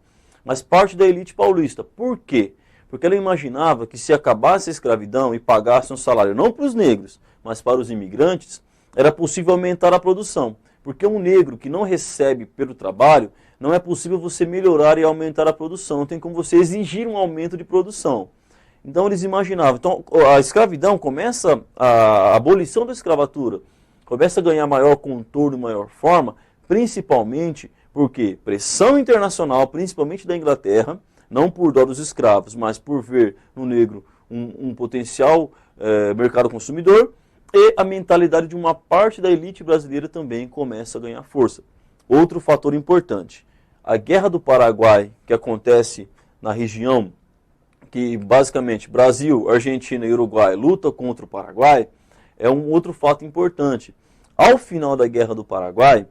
mas parte da elite paulista. Por quê? Porque ela imaginava que se acabasse a escravidão e pagasse um salário não para os negros, mas para os imigrantes, era possível aumentar a produção. Porque um negro que não recebe pelo trabalho, não é possível você melhorar e aumentar a produção. Não tem como você exigir um aumento de produção. Então eles imaginavam. Então a escravidão começa, a abolição da escravatura, começa a ganhar maior contorno, maior forma, principalmente porque pressão internacional, principalmente da Inglaterra, não por dó dos escravos, mas por ver no negro um potencial mercado consumidor, e a mentalidade de uma parte da elite brasileira também começa a ganhar força. Outro fator importante, a Guerra do Paraguai, que acontece na região que basicamente Brasil, Argentina e Uruguai lutam contra o Paraguai, é um outro fato importante. Ao final da Guerra do Paraguai,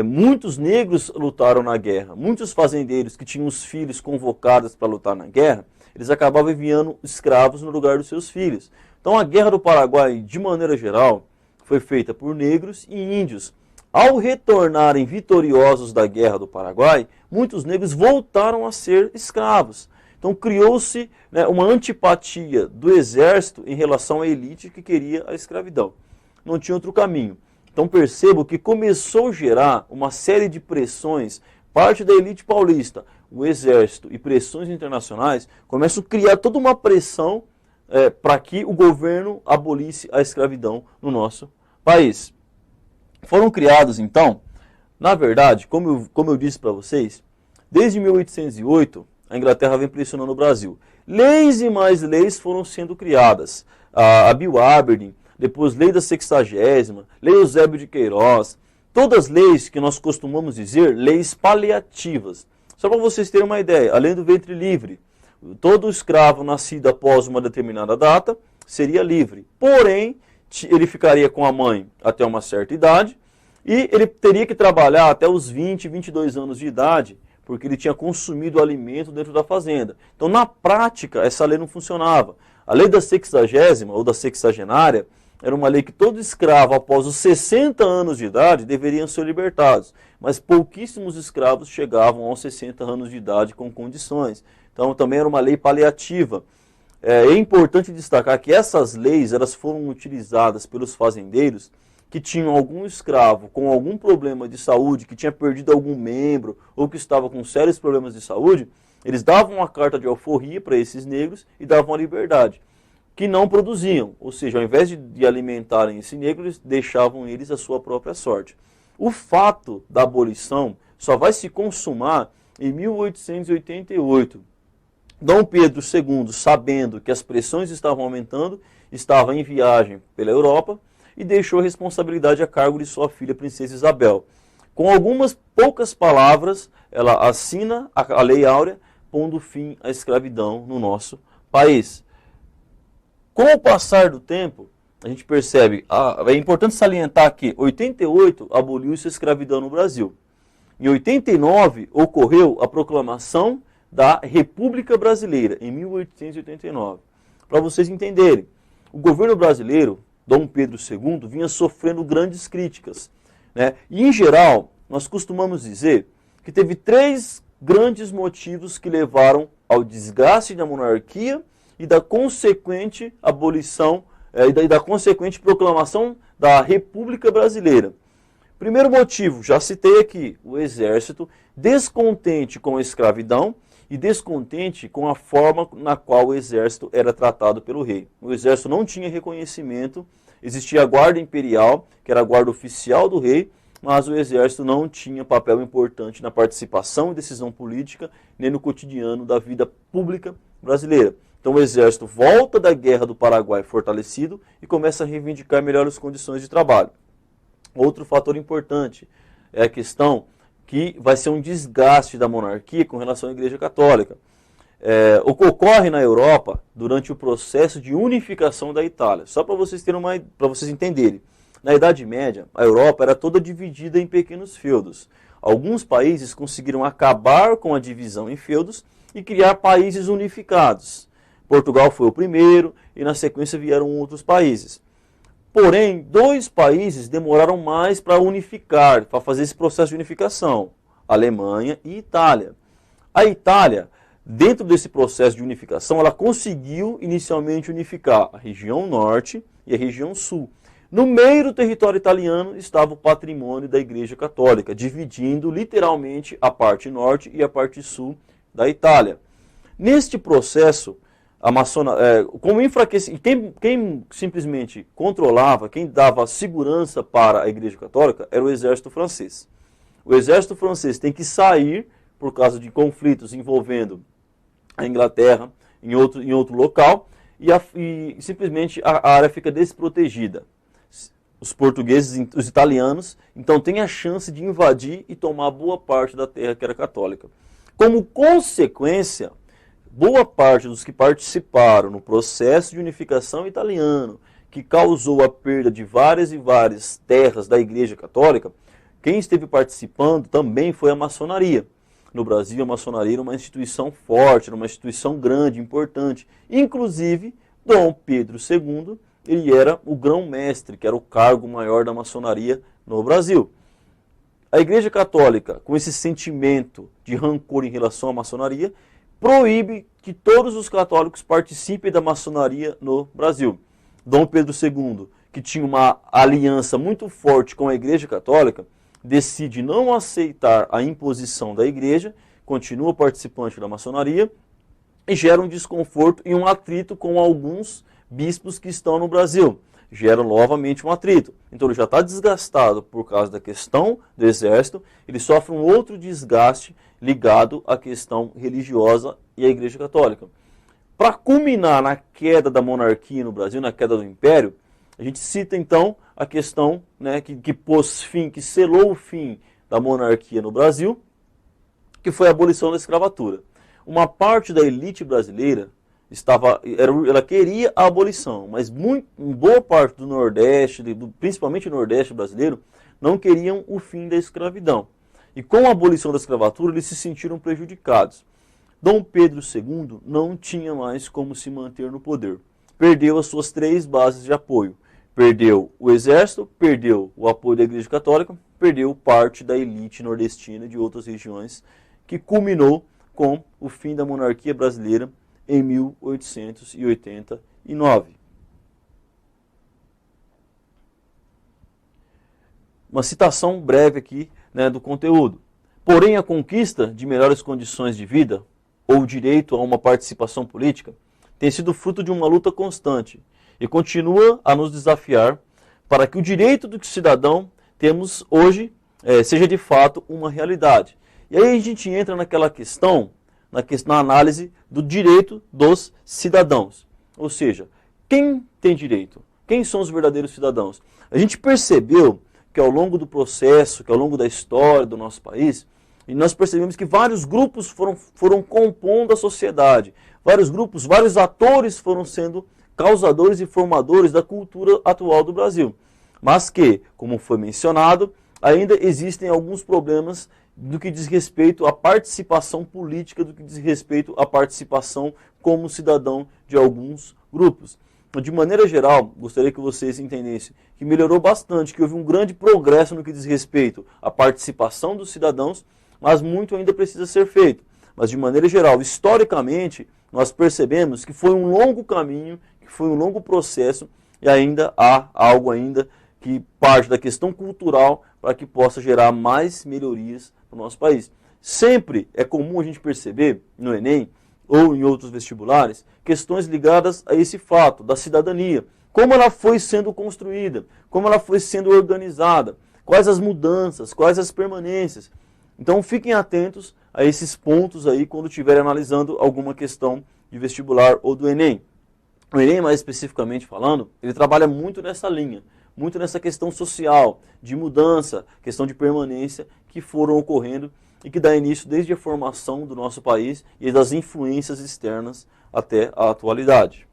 muitos negros lutaram na guerra. Muitos fazendeiros que tinham os filhos convocados para lutar na guerra, eles acabavam enviando escravos no lugar dos seus filhos. Então a Guerra do Paraguai, de maneira geral, foi feita por negros e índios. Ao retornarem vitoriosos da Guerra do Paraguai, muitos negros voltaram a ser escravos. Então criou-se, né, uma antipatia do exército em relação à elite que queria a escravidão. Não tinha outro caminho. Então percebo que começou a gerar uma série de pressões, parte da elite paulista, o exército e pressões internacionais, começam a criar toda uma pressão para que o governo abolisse a escravidão no nosso país. Foram criados então, na verdade, como eu disse para vocês, desde 1808, a Inglaterra vem pressionando o Brasil. Leis e mais leis foram sendo criadas. A Bill Aberdeen, depois Lei da 60ª, Lei Eusébio de Queiroz, todas leis que nós costumamos dizer leis paliativas. Só para vocês terem uma ideia, a lei do ventre livre, todo escravo nascido após uma determinada data seria livre. Porém, ele ficaria com a mãe até uma certa idade e ele teria que trabalhar até os 20, 22 anos de idade, porque ele tinha consumido alimento dentro da fazenda. Então, na prática, essa lei não funcionava. A lei da 60ª ou da sexagenária era uma lei que todo escravo, após os 60 anos de idade, deveriam ser libertados. Mas pouquíssimos escravos chegavam aos 60 anos de idade com condições. Então, também era uma lei paliativa. É importante destacar que essas leis elas foram utilizadas pelos fazendeiros que tinham algum escravo com algum problema de saúde, que tinha perdido algum membro ou que estava com sérios problemas de saúde, eles davam uma carta de alforria para esses negros e davam a liberdade, que não produziam, ou seja, ao invés de alimentarem esse negro, eles deixavam eles a sua própria sorte. O fato da abolição só vai se consumar em 1888. Dom Pedro II, sabendo que as pressões estavam aumentando, estava em viagem pela Europa e deixou a responsabilidade a cargo de sua filha, Princesa Isabel. Com algumas poucas palavras, ela assina a Lei Áurea, pondo fim à escravidão no nosso país. Com o passar do tempo, a gente percebe, é importante salientar que 88 aboliu-se a escravidão no Brasil. Em 89 ocorreu a proclamação da República Brasileira, em 1889. Para vocês entenderem, o governo brasileiro, Dom Pedro II, vinha sofrendo grandes críticas, né? E, em geral, nós costumamos dizer que teve 3 grandes motivos que levaram ao desgaste da monarquia e da consequente abolição e da consequente proclamação da República Brasileira. Primeiro motivo, já citei aqui, o exército descontente com a escravidão e descontente com a forma na qual o exército era tratado pelo rei. O exército não tinha reconhecimento, existia a guarda imperial, que era a guarda oficial do rei, mas o exército não tinha papel importante na participação e decisão política, nem no cotidiano da vida pública brasileira. Então o exército volta da Guerra do Paraguai fortalecido e começa a reivindicar melhores condições de trabalho. Outro fator importante é a questão que vai ser um desgaste da monarquia com relação à Igreja Católica. Ocorre na Europa durante o processo de unificação da Itália. Só para vocês entenderem. Na Idade Média, a Europa era toda dividida em pequenos feudos. Alguns países conseguiram acabar com a divisão em feudos e criar países unificados. Portugal foi o primeiro e na sequência vieram outros países. Porém, 2 países demoraram mais para unificar, para fazer esse processo de unificação, Alemanha e Itália. A Itália, dentro desse processo de unificação, ela conseguiu inicialmente unificar a região norte e a região sul. No meio do território italiano estava o patrimônio da Igreja Católica, dividindo literalmente a parte norte e a parte sul da Itália. Neste processo, como enfraquecimento, quem simplesmente controlava, quem dava segurança para a Igreja Católica era o exército francês. O exército francês tem que sair por causa de conflitos envolvendo a Inglaterra em outro local e simplesmente a área fica desprotegida. Os portugueses, os italianos, então têm a chance de invadir e tomar boa parte da terra que era católica. Como consequência, boa parte dos que participaram no processo de unificação italiano, que causou a perda de várias e várias terras da Igreja Católica, quem esteve participando também foi a maçonaria. No Brasil, a maçonaria era uma instituição forte, era uma instituição grande, importante. Inclusive, Dom Pedro II, ele era o grão-mestre, que era o cargo maior da maçonaria no Brasil. A Igreja Católica, com esse sentimento de rancor em relação à maçonaria, proíbe que todos os católicos participem da maçonaria no Brasil. Dom Pedro II, que tinha uma aliança muito forte com a Igreja Católica, decide não aceitar a imposição da Igreja, continua participante da maçonaria e gera um desconforto e um atrito com alguns bispos que estão no Brasil. Gera novamente um atrito. Então ele já está desgastado por causa da questão do exército, ele sofre um outro desgaste ligado à questão religiosa e à Igreja Católica. Para culminar na queda da monarquia no Brasil, na queda do Império, a gente cita então a questão, né, que pôs fim, que selou o fim da monarquia no Brasil, que foi a abolição da escravatura. Uma parte da elite brasileira ela queria a abolição, mas boa parte do Nordeste, principalmente o Nordeste brasileiro, não queriam o fim da escravidão. E com a abolição da escravatura, eles se sentiram prejudicados. Dom Pedro II não tinha mais como se manter no poder. Perdeu as suas 3 bases de apoio. Perdeu o exército, perdeu o apoio da Igreja Católica, perdeu parte da elite nordestina de outras regiões, que culminou com o fim da monarquia brasileira em 1889. Uma citação breve aqui, né, do conteúdo. Porém, a conquista de melhores condições de vida, ou direito a uma participação política, tem sido fruto de uma luta constante e continua a nos desafiar para que o direito do cidadão temos hoje seja de fato uma realidade. E aí a gente entra naquela questão, na análise do direito dos cidadãos. Ou seja, quem tem direito? Quem são os verdadeiros cidadãos? A gente percebeu que ao longo do processo, que ao longo da história do nosso país, e nós percebemos que vários grupos foram compondo a sociedade. Vários grupos, vários atores foram sendo causadores e formadores da cultura atual do Brasil. Mas que, como foi mencionado, ainda existem alguns problemas do que diz respeito à participação política, do que diz respeito à participação como cidadão de alguns grupos. De maneira geral, gostaria que vocês entendessem que melhorou bastante, que houve um grande progresso no que diz respeito à participação dos cidadãos, mas muito ainda precisa ser feito. Mas de maneira geral, historicamente, nós percebemos que foi um longo caminho, que foi um longo processo, e ainda há algo ainda que parte da questão cultural para que possa gerar mais melhorias para o nosso país. Sempre é comum a gente perceber no Enem ou em outros vestibulares questões ligadas a esse fato da cidadania. Como ela foi sendo construída, como ela foi sendo organizada, quais as mudanças, quais as permanências. Então fiquem atentos a esses pontos aí quando estiverem analisando alguma questão de vestibular ou do Enem. O Enem, mais especificamente falando, ele trabalha muito nessa linha, muito nessa questão social, de mudança, questão de permanência que foram ocorrendo e que dá início desde a formação do nosso país e das influências externas até a atualidade.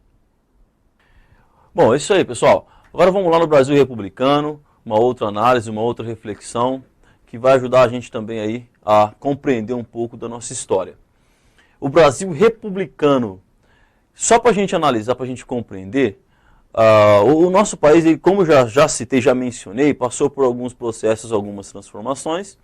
Bom, é isso aí, pessoal. Agora vamos lá no Brasil republicano, uma outra análise, uma outra reflexão que vai ajudar a gente também aí a compreender um pouco da nossa história. O Brasil republicano, só para a gente analisar, para a gente compreender, o nosso país, ele, como já citei, já mencionei, passou por alguns processos, algumas transformações,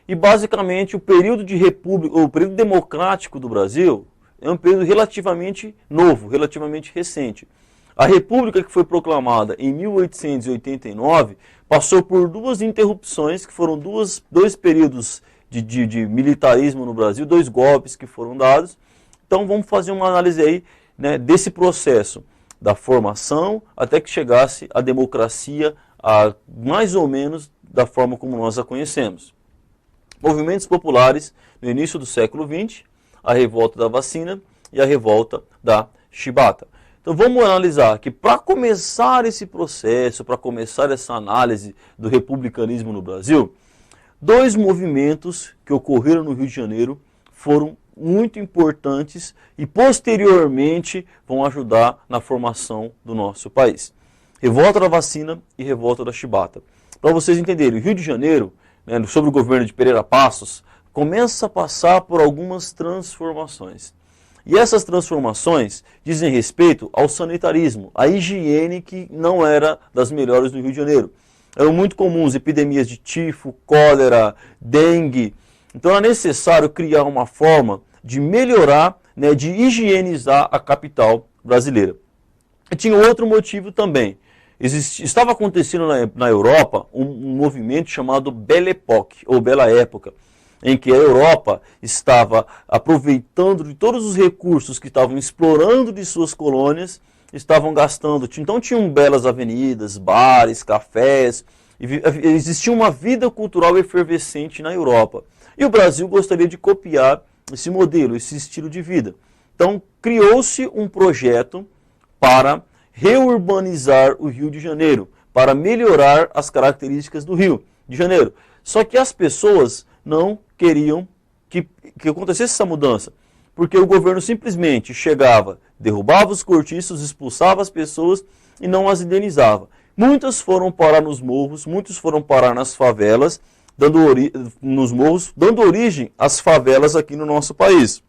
e basicamente o período de república, o período democrático do Brasil é um período relativamente novo, relativamente recente. A república que foi proclamada em 1889 passou por duas interrupções, que foram dois períodos de militarismo no Brasil, dois golpes que foram dados. Então vamos fazer uma análise aí, né, desse processo da formação até que chegasse a democracia, mais ou menos da forma como nós a conhecemos. Movimentos populares no início do século XX, a revolta da vacina e a revolta da chibata. Então vamos analisar que para começar esse processo, para começar essa análise do republicanismo no Brasil, dois movimentos que ocorreram no Rio de Janeiro foram muito importantes e posteriormente vão ajudar na formação do nosso país. Revolta da vacina e revolta da chibata. Para vocês entenderem, o Rio de Janeiro, né, sob o governo de Pereira Passos, começa a passar por algumas transformações. E essas transformações dizem respeito ao sanitarismo, à higiene que não era das melhores no Rio de Janeiro. Eram muito comuns epidemias de tifo, cólera, dengue. Então era necessário criar uma forma de melhorar, né, de higienizar a capital brasileira. E tinha outro motivo também. Estava acontecendo na Europa um movimento chamado Belle Époque, ou Bela Época, em que a Europa estava aproveitando de todos os recursos que estavam explorando de suas colônias, estavam gastando. Então tinham belas avenidas, bares, cafés, existia uma vida cultural efervescente na Europa. E o Brasil gostaria de copiar esse modelo, esse estilo de vida. Então criou-se um projeto para reurbanizar o Rio de Janeiro, para melhorar as características do Rio de Janeiro. Só que as pessoas não queriam que acontecesse essa mudança, porque o governo simplesmente chegava, derrubava os cortiços, expulsava as pessoas e não as indenizava. Muitas foram parar nos morros, muitos foram parar nas favelas, nos morros, dando origem às favelas aqui no nosso país.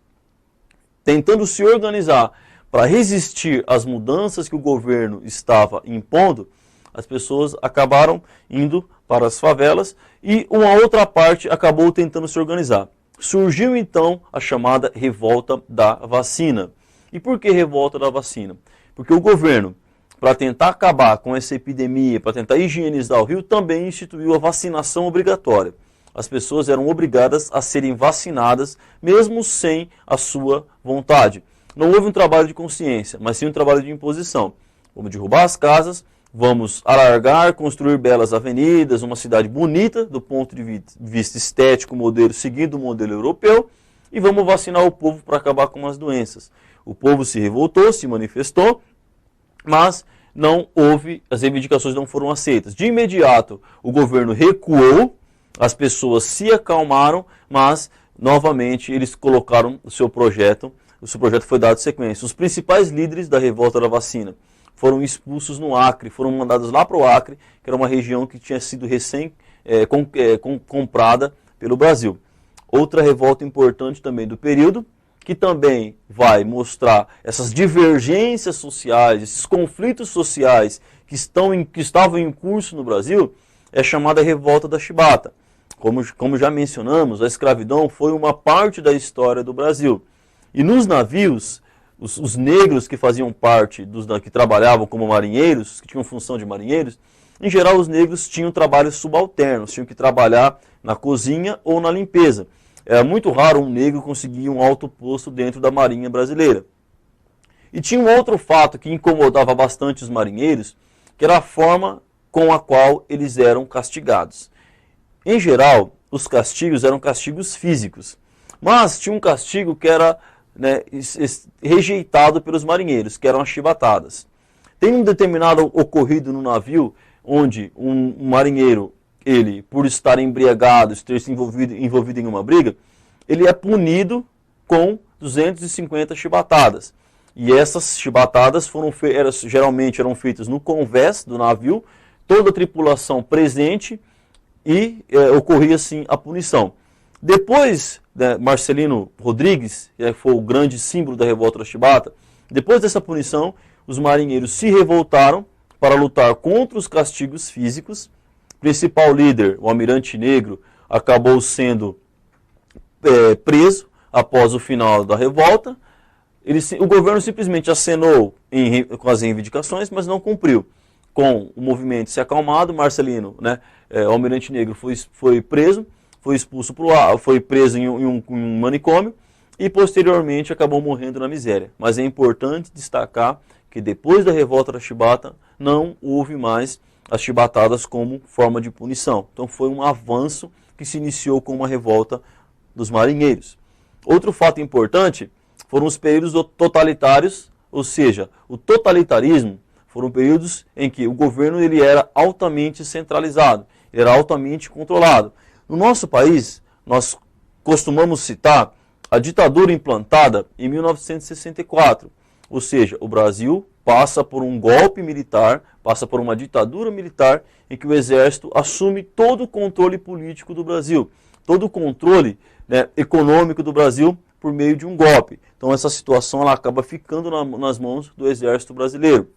Tentando se organizar para resistir às mudanças que o governo estava impondo, as pessoas acabaram indo para as favelas e uma outra parte acabou tentando se organizar. Surgiu então a chamada revolta da vacina. E por que revolta da vacina? Porque o governo, para tentar acabar com essa epidemia, para tentar higienizar o Rio, também instituiu a vacinação obrigatória. As pessoas eram obrigadas a serem vacinadas, mesmo sem a sua vontade. Não houve um trabalho de consciência, mas sim um trabalho de imposição. Vamos derrubar as casas, vamos alargar, construir belas avenidas, uma cidade bonita do ponto de vista estético, modelo, seguindo o modelo europeu, e vamos vacinar o povo para acabar com as doenças. O povo se revoltou, se manifestou, mas não houve, as reivindicações não foram aceitas. De imediato, o governo recuou, as pessoas se acalmaram, mas novamente eles colocaram o seu projeto foi dado sequência. Os principais líderes da revolta da vacina foram expulsos no Acre, foram mandados lá para o Acre, que era uma região que tinha sido comprada pelo Brasil. Outra revolta importante também do período, que também vai mostrar essas divergências sociais, esses conflitos sociais que estavam em curso no Brasil, é chamada revolta da chibata. Como já mencionamos, a escravidão foi uma parte da história do Brasil. E nos navios, os negros que faziam parte, que trabalhavam como marinheiros, que tinham função de marinheiros, em geral os negros tinham trabalhos subalternos, tinham que trabalhar na cozinha ou na limpeza. Era muito raro um negro conseguir um alto posto dentro da marinha brasileira. E tinha um outro fato que incomodava bastante os marinheiros, que era a forma com a qual eles eram castigados. Em geral, os castigos eram castigos físicos, mas tinha um castigo que era rejeitado pelos marinheiros, que eram as chibatadas. Tem um determinado ocorrido no navio, onde um marinheiro, ele, por estar embriagado, ter se envolvido em uma briga, ele é punido com 250 chibatadas. E essas chibatadas geralmente eram feitas no convés do navio, toda a tripulação presente, e ocorria assim a punição. Depois, Marcelino Rodrigues, que foi o grande símbolo da revolta da chibata, depois dessa punição, os marinheiros se revoltaram para lutar contra os castigos físicos. O principal líder, o almirante negro, acabou sendo preso após o final da revolta. O governo simplesmente acenou com as reivindicações, mas não cumpriu. Com o movimento se acalmado, Marcelino, né, o Almirante Negro, foi preso, foi expulso foi preso em um manicômio e posteriormente acabou morrendo na miséria. Mas é importante destacar que depois da revolta da chibata não houve mais as chibatadas como forma de punição. Então foi um avanço que se iniciou com uma revolta dos marinheiros. Outro fato importante foram os períodos totalitários, ou seja, o totalitarismo foram períodos em que o governo ele era altamente centralizado, era altamente controlado. No nosso país, nós costumamos citar a ditadura implantada em 1964, ou seja, o Brasil passa por um golpe militar, passa por uma ditadura militar em que o exército assume todo o controle político do Brasil, todo o controle, né, econômico do Brasil por meio de um golpe. Então essa situação ela acaba ficando nas mãos do exército brasileiro.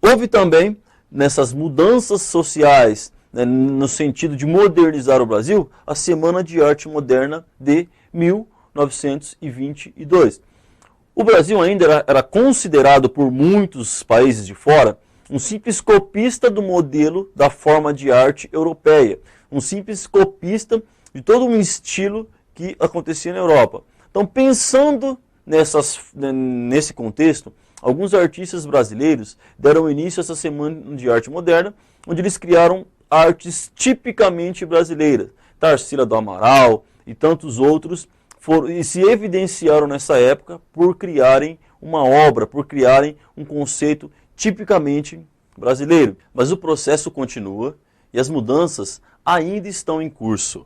Houve também, nessas mudanças sociais, né, no sentido de modernizar o Brasil, a Semana de Arte Moderna de 1922. O Brasil ainda era considerado por muitos países de fora um simples copista do modelo da forma de arte europeia, um simples copista de todo um estilo que acontecia na Europa. Então, pensando nesse contexto, alguns artistas brasileiros deram início a essa Semana de Arte Moderna, onde eles criaram artes tipicamente brasileiras. Tarsila do Amaral e tantos outros e se evidenciaram nessa época por criarem uma obra, por criarem um conceito tipicamente brasileiro. Mas o processo continua e as mudanças ainda estão em curso.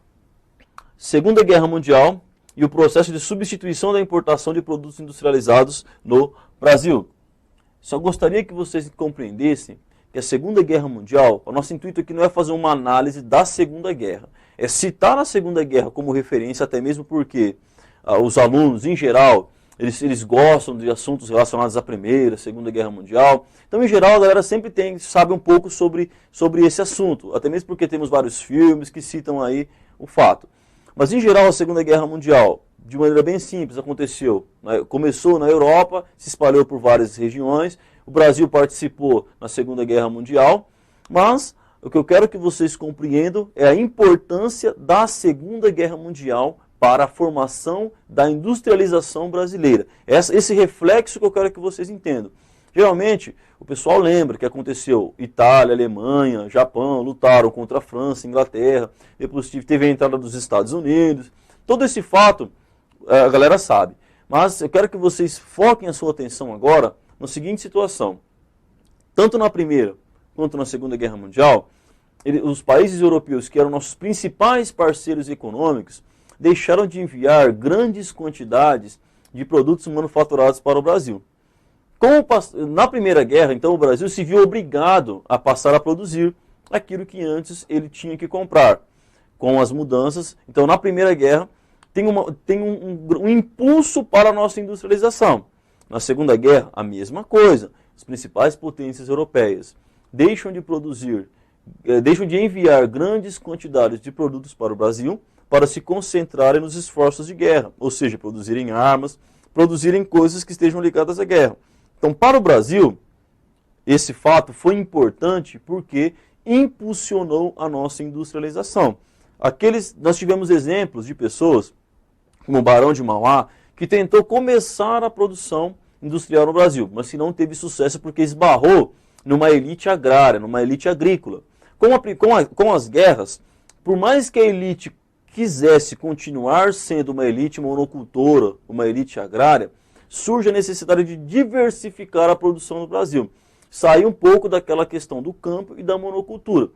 Segunda Guerra Mundial e o processo de substituição da importação de produtos industrializados no Brasil. Só gostaria que vocês compreendessem que a Segunda Guerra Mundial, o nosso intuito aqui não é fazer uma análise da Segunda Guerra, é citar a Segunda Guerra como referência, até mesmo porque os alunos, em geral, eles gostam de assuntos relacionados à Primeira, Segunda Guerra Mundial. Então, em geral, a galera sempre sabe um pouco sobre esse assunto, até mesmo porque temos vários filmes que citam aí o fato. Mas, em geral, a Segunda Guerra Mundial, de maneira bem simples, aconteceu. Começou na Europa, se espalhou por várias regiões, o Brasil participou na Segunda Guerra Mundial, mas o que eu quero que vocês compreendam é a importância da Segunda Guerra Mundial para a formação da industrialização brasileira. Esse reflexo que eu quero que vocês entendam. Geralmente, o pessoal lembra que aconteceu Itália, Alemanha, Japão, lutaram contra a França, Inglaterra, depois teve a entrada dos Estados Unidos. Todo esse fato a galera sabe. Mas eu quero que vocês foquem a sua atenção agora na seguinte situação. Tanto na Primeira quanto na Segunda Guerra Mundial, os países europeus, que eram nossos principais parceiros econômicos, deixaram de enviar grandes quantidades de produtos manufaturados para o Brasil. Na Primeira Guerra, então, o Brasil se viu obrigado a passar a produzir aquilo que antes ele tinha que comprar. Com as mudanças, então, na Primeira Guerra, tem um impulso para a nossa industrialização. Na Segunda Guerra, a mesma coisa. As principais potências europeias deixam de enviar grandes quantidades de produtos para o Brasil para se concentrarem nos esforços de guerra, ou seja, produzirem armas, produzirem coisas que estejam ligadas à guerra. Então, para o Brasil, esse fato foi importante porque impulsionou a nossa industrialização. Nós tivemos exemplos de pessoas, como o Barão de Mauá, que tentou começar a produção industrial no Brasil, mas que não teve sucesso porque esbarrou numa elite agrária, numa elite agrícola. Com as guerras, por mais que a elite quisesse continuar sendo uma elite monocultora, uma elite agrária, surge a necessidade de diversificar a produção no Brasil. Sair um pouco daquela questão do campo e da monocultura.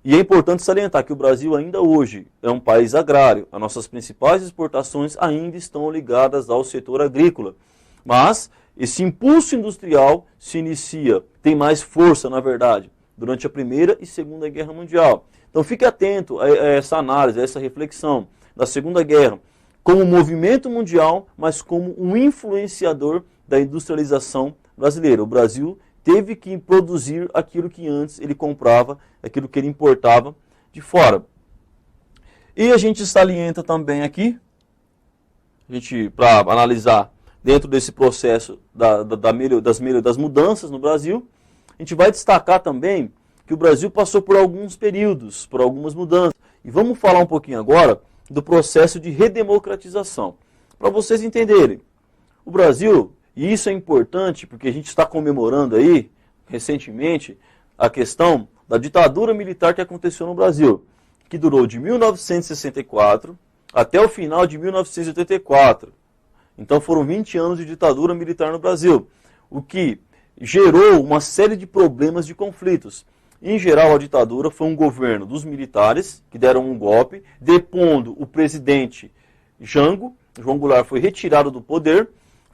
E é importante salientar que o Brasil ainda hoje é um país agrário. As nossas principais exportações ainda estão ligadas ao setor agrícola. Mas esse impulso industrial se inicia, tem mais força, na verdade, durante a Primeira e Segunda Guerra Mundial. Então fique atento a essa análise, a essa reflexão da Segunda Guerra, como movimento mundial, mas como um influenciador da industrialização brasileira. O Brasil teve que produzir aquilo que antes ele comprava, aquilo que ele importava de fora. E a gente salienta também aqui, para analisar dentro desse processo das mudanças no Brasil, a gente vai destacar também que o Brasil passou por alguns períodos, por algumas mudanças. E vamos falar um pouquinho agora do processo de redemocratização. Para vocês entenderem, o Brasil, e isso é importante porque a gente está comemorando aí, recentemente, a questão da ditadura militar que aconteceu no Brasil, que durou de 1964 até o final de 1984. Então foram 20 anos de ditadura militar no Brasil, o que gerou uma série de problemas de conflitos. Em geral, a ditadura foi um governo dos militares, que deram um golpe, depondo o presidente Jango. João Goulart foi retirado do poder,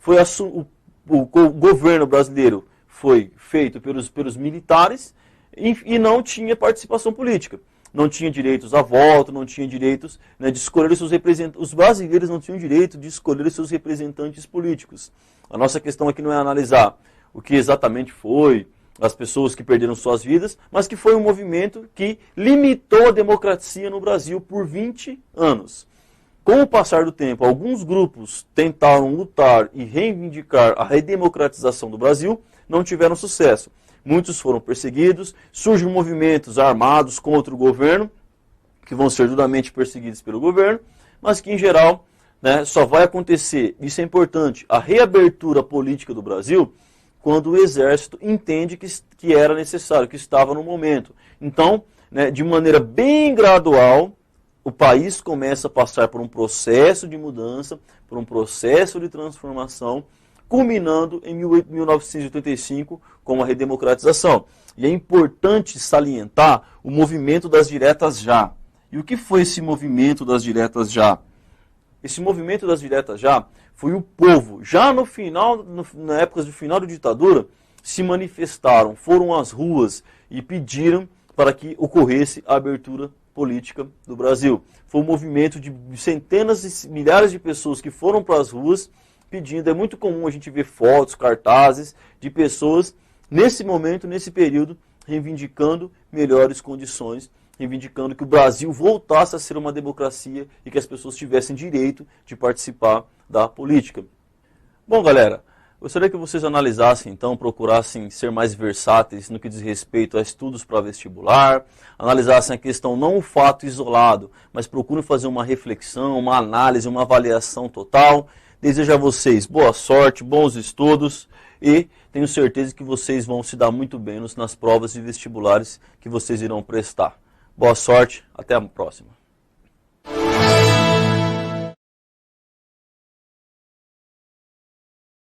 o governo brasileiro foi feito pelos militares e não tinha participação política. Não tinha direitos a voto, não tinha direitos, né, de escolher os seus representantes. Os brasileiros não tinham direito de escolher os seus representantes políticos. A nossa questão aqui não é analisar o que exatamente foi as pessoas que perderam suas vidas, mas que foi um movimento que limitou a democracia no Brasil por 20 anos. Com o passar do tempo, alguns grupos tentaram lutar e reivindicar a redemocratização do Brasil, não tiveram sucesso. Muitos foram perseguidos, surgem movimentos armados contra o governo, que vão ser duramente perseguidos pelo governo, mas que em geral, né, só vai acontecer, isso é importante, a reabertura política do Brasil, quando o exército entende que era necessário, que estava no momento. Então, né, de maneira bem gradual, o país começa a passar por um processo de mudança, por um processo de transformação, culminando em 1985 com a redemocratização. E é importante salientar o movimento das diretas já. E o que foi esse movimento das diretas já? Esse movimento das diretas já foi o povo, já no final, na época do final da ditadura, se manifestaram, foram às ruas e pediram para que ocorresse a abertura política do Brasil. Foi um movimento de centenas e milhares de pessoas que foram para as ruas pedindo. É muito comum a gente ver fotos, cartazes de pessoas nesse momento, nesse período, reivindicando melhores condições, reivindicando que o Brasil voltasse a ser uma democracia e que as pessoas tivessem direito de participar da política. Bom, galera, gostaria que vocês analisassem, então, procurassem ser mais versáteis no que diz respeito a estudos para vestibular, analisassem a questão, não o fato isolado, mas procurem fazer uma reflexão, uma análise, uma avaliação total. Desejo a vocês boa sorte, bons estudos e tenho certeza que vocês vão se dar muito bem nas provas de vestibulares que vocês irão prestar. Boa sorte, até a próxima.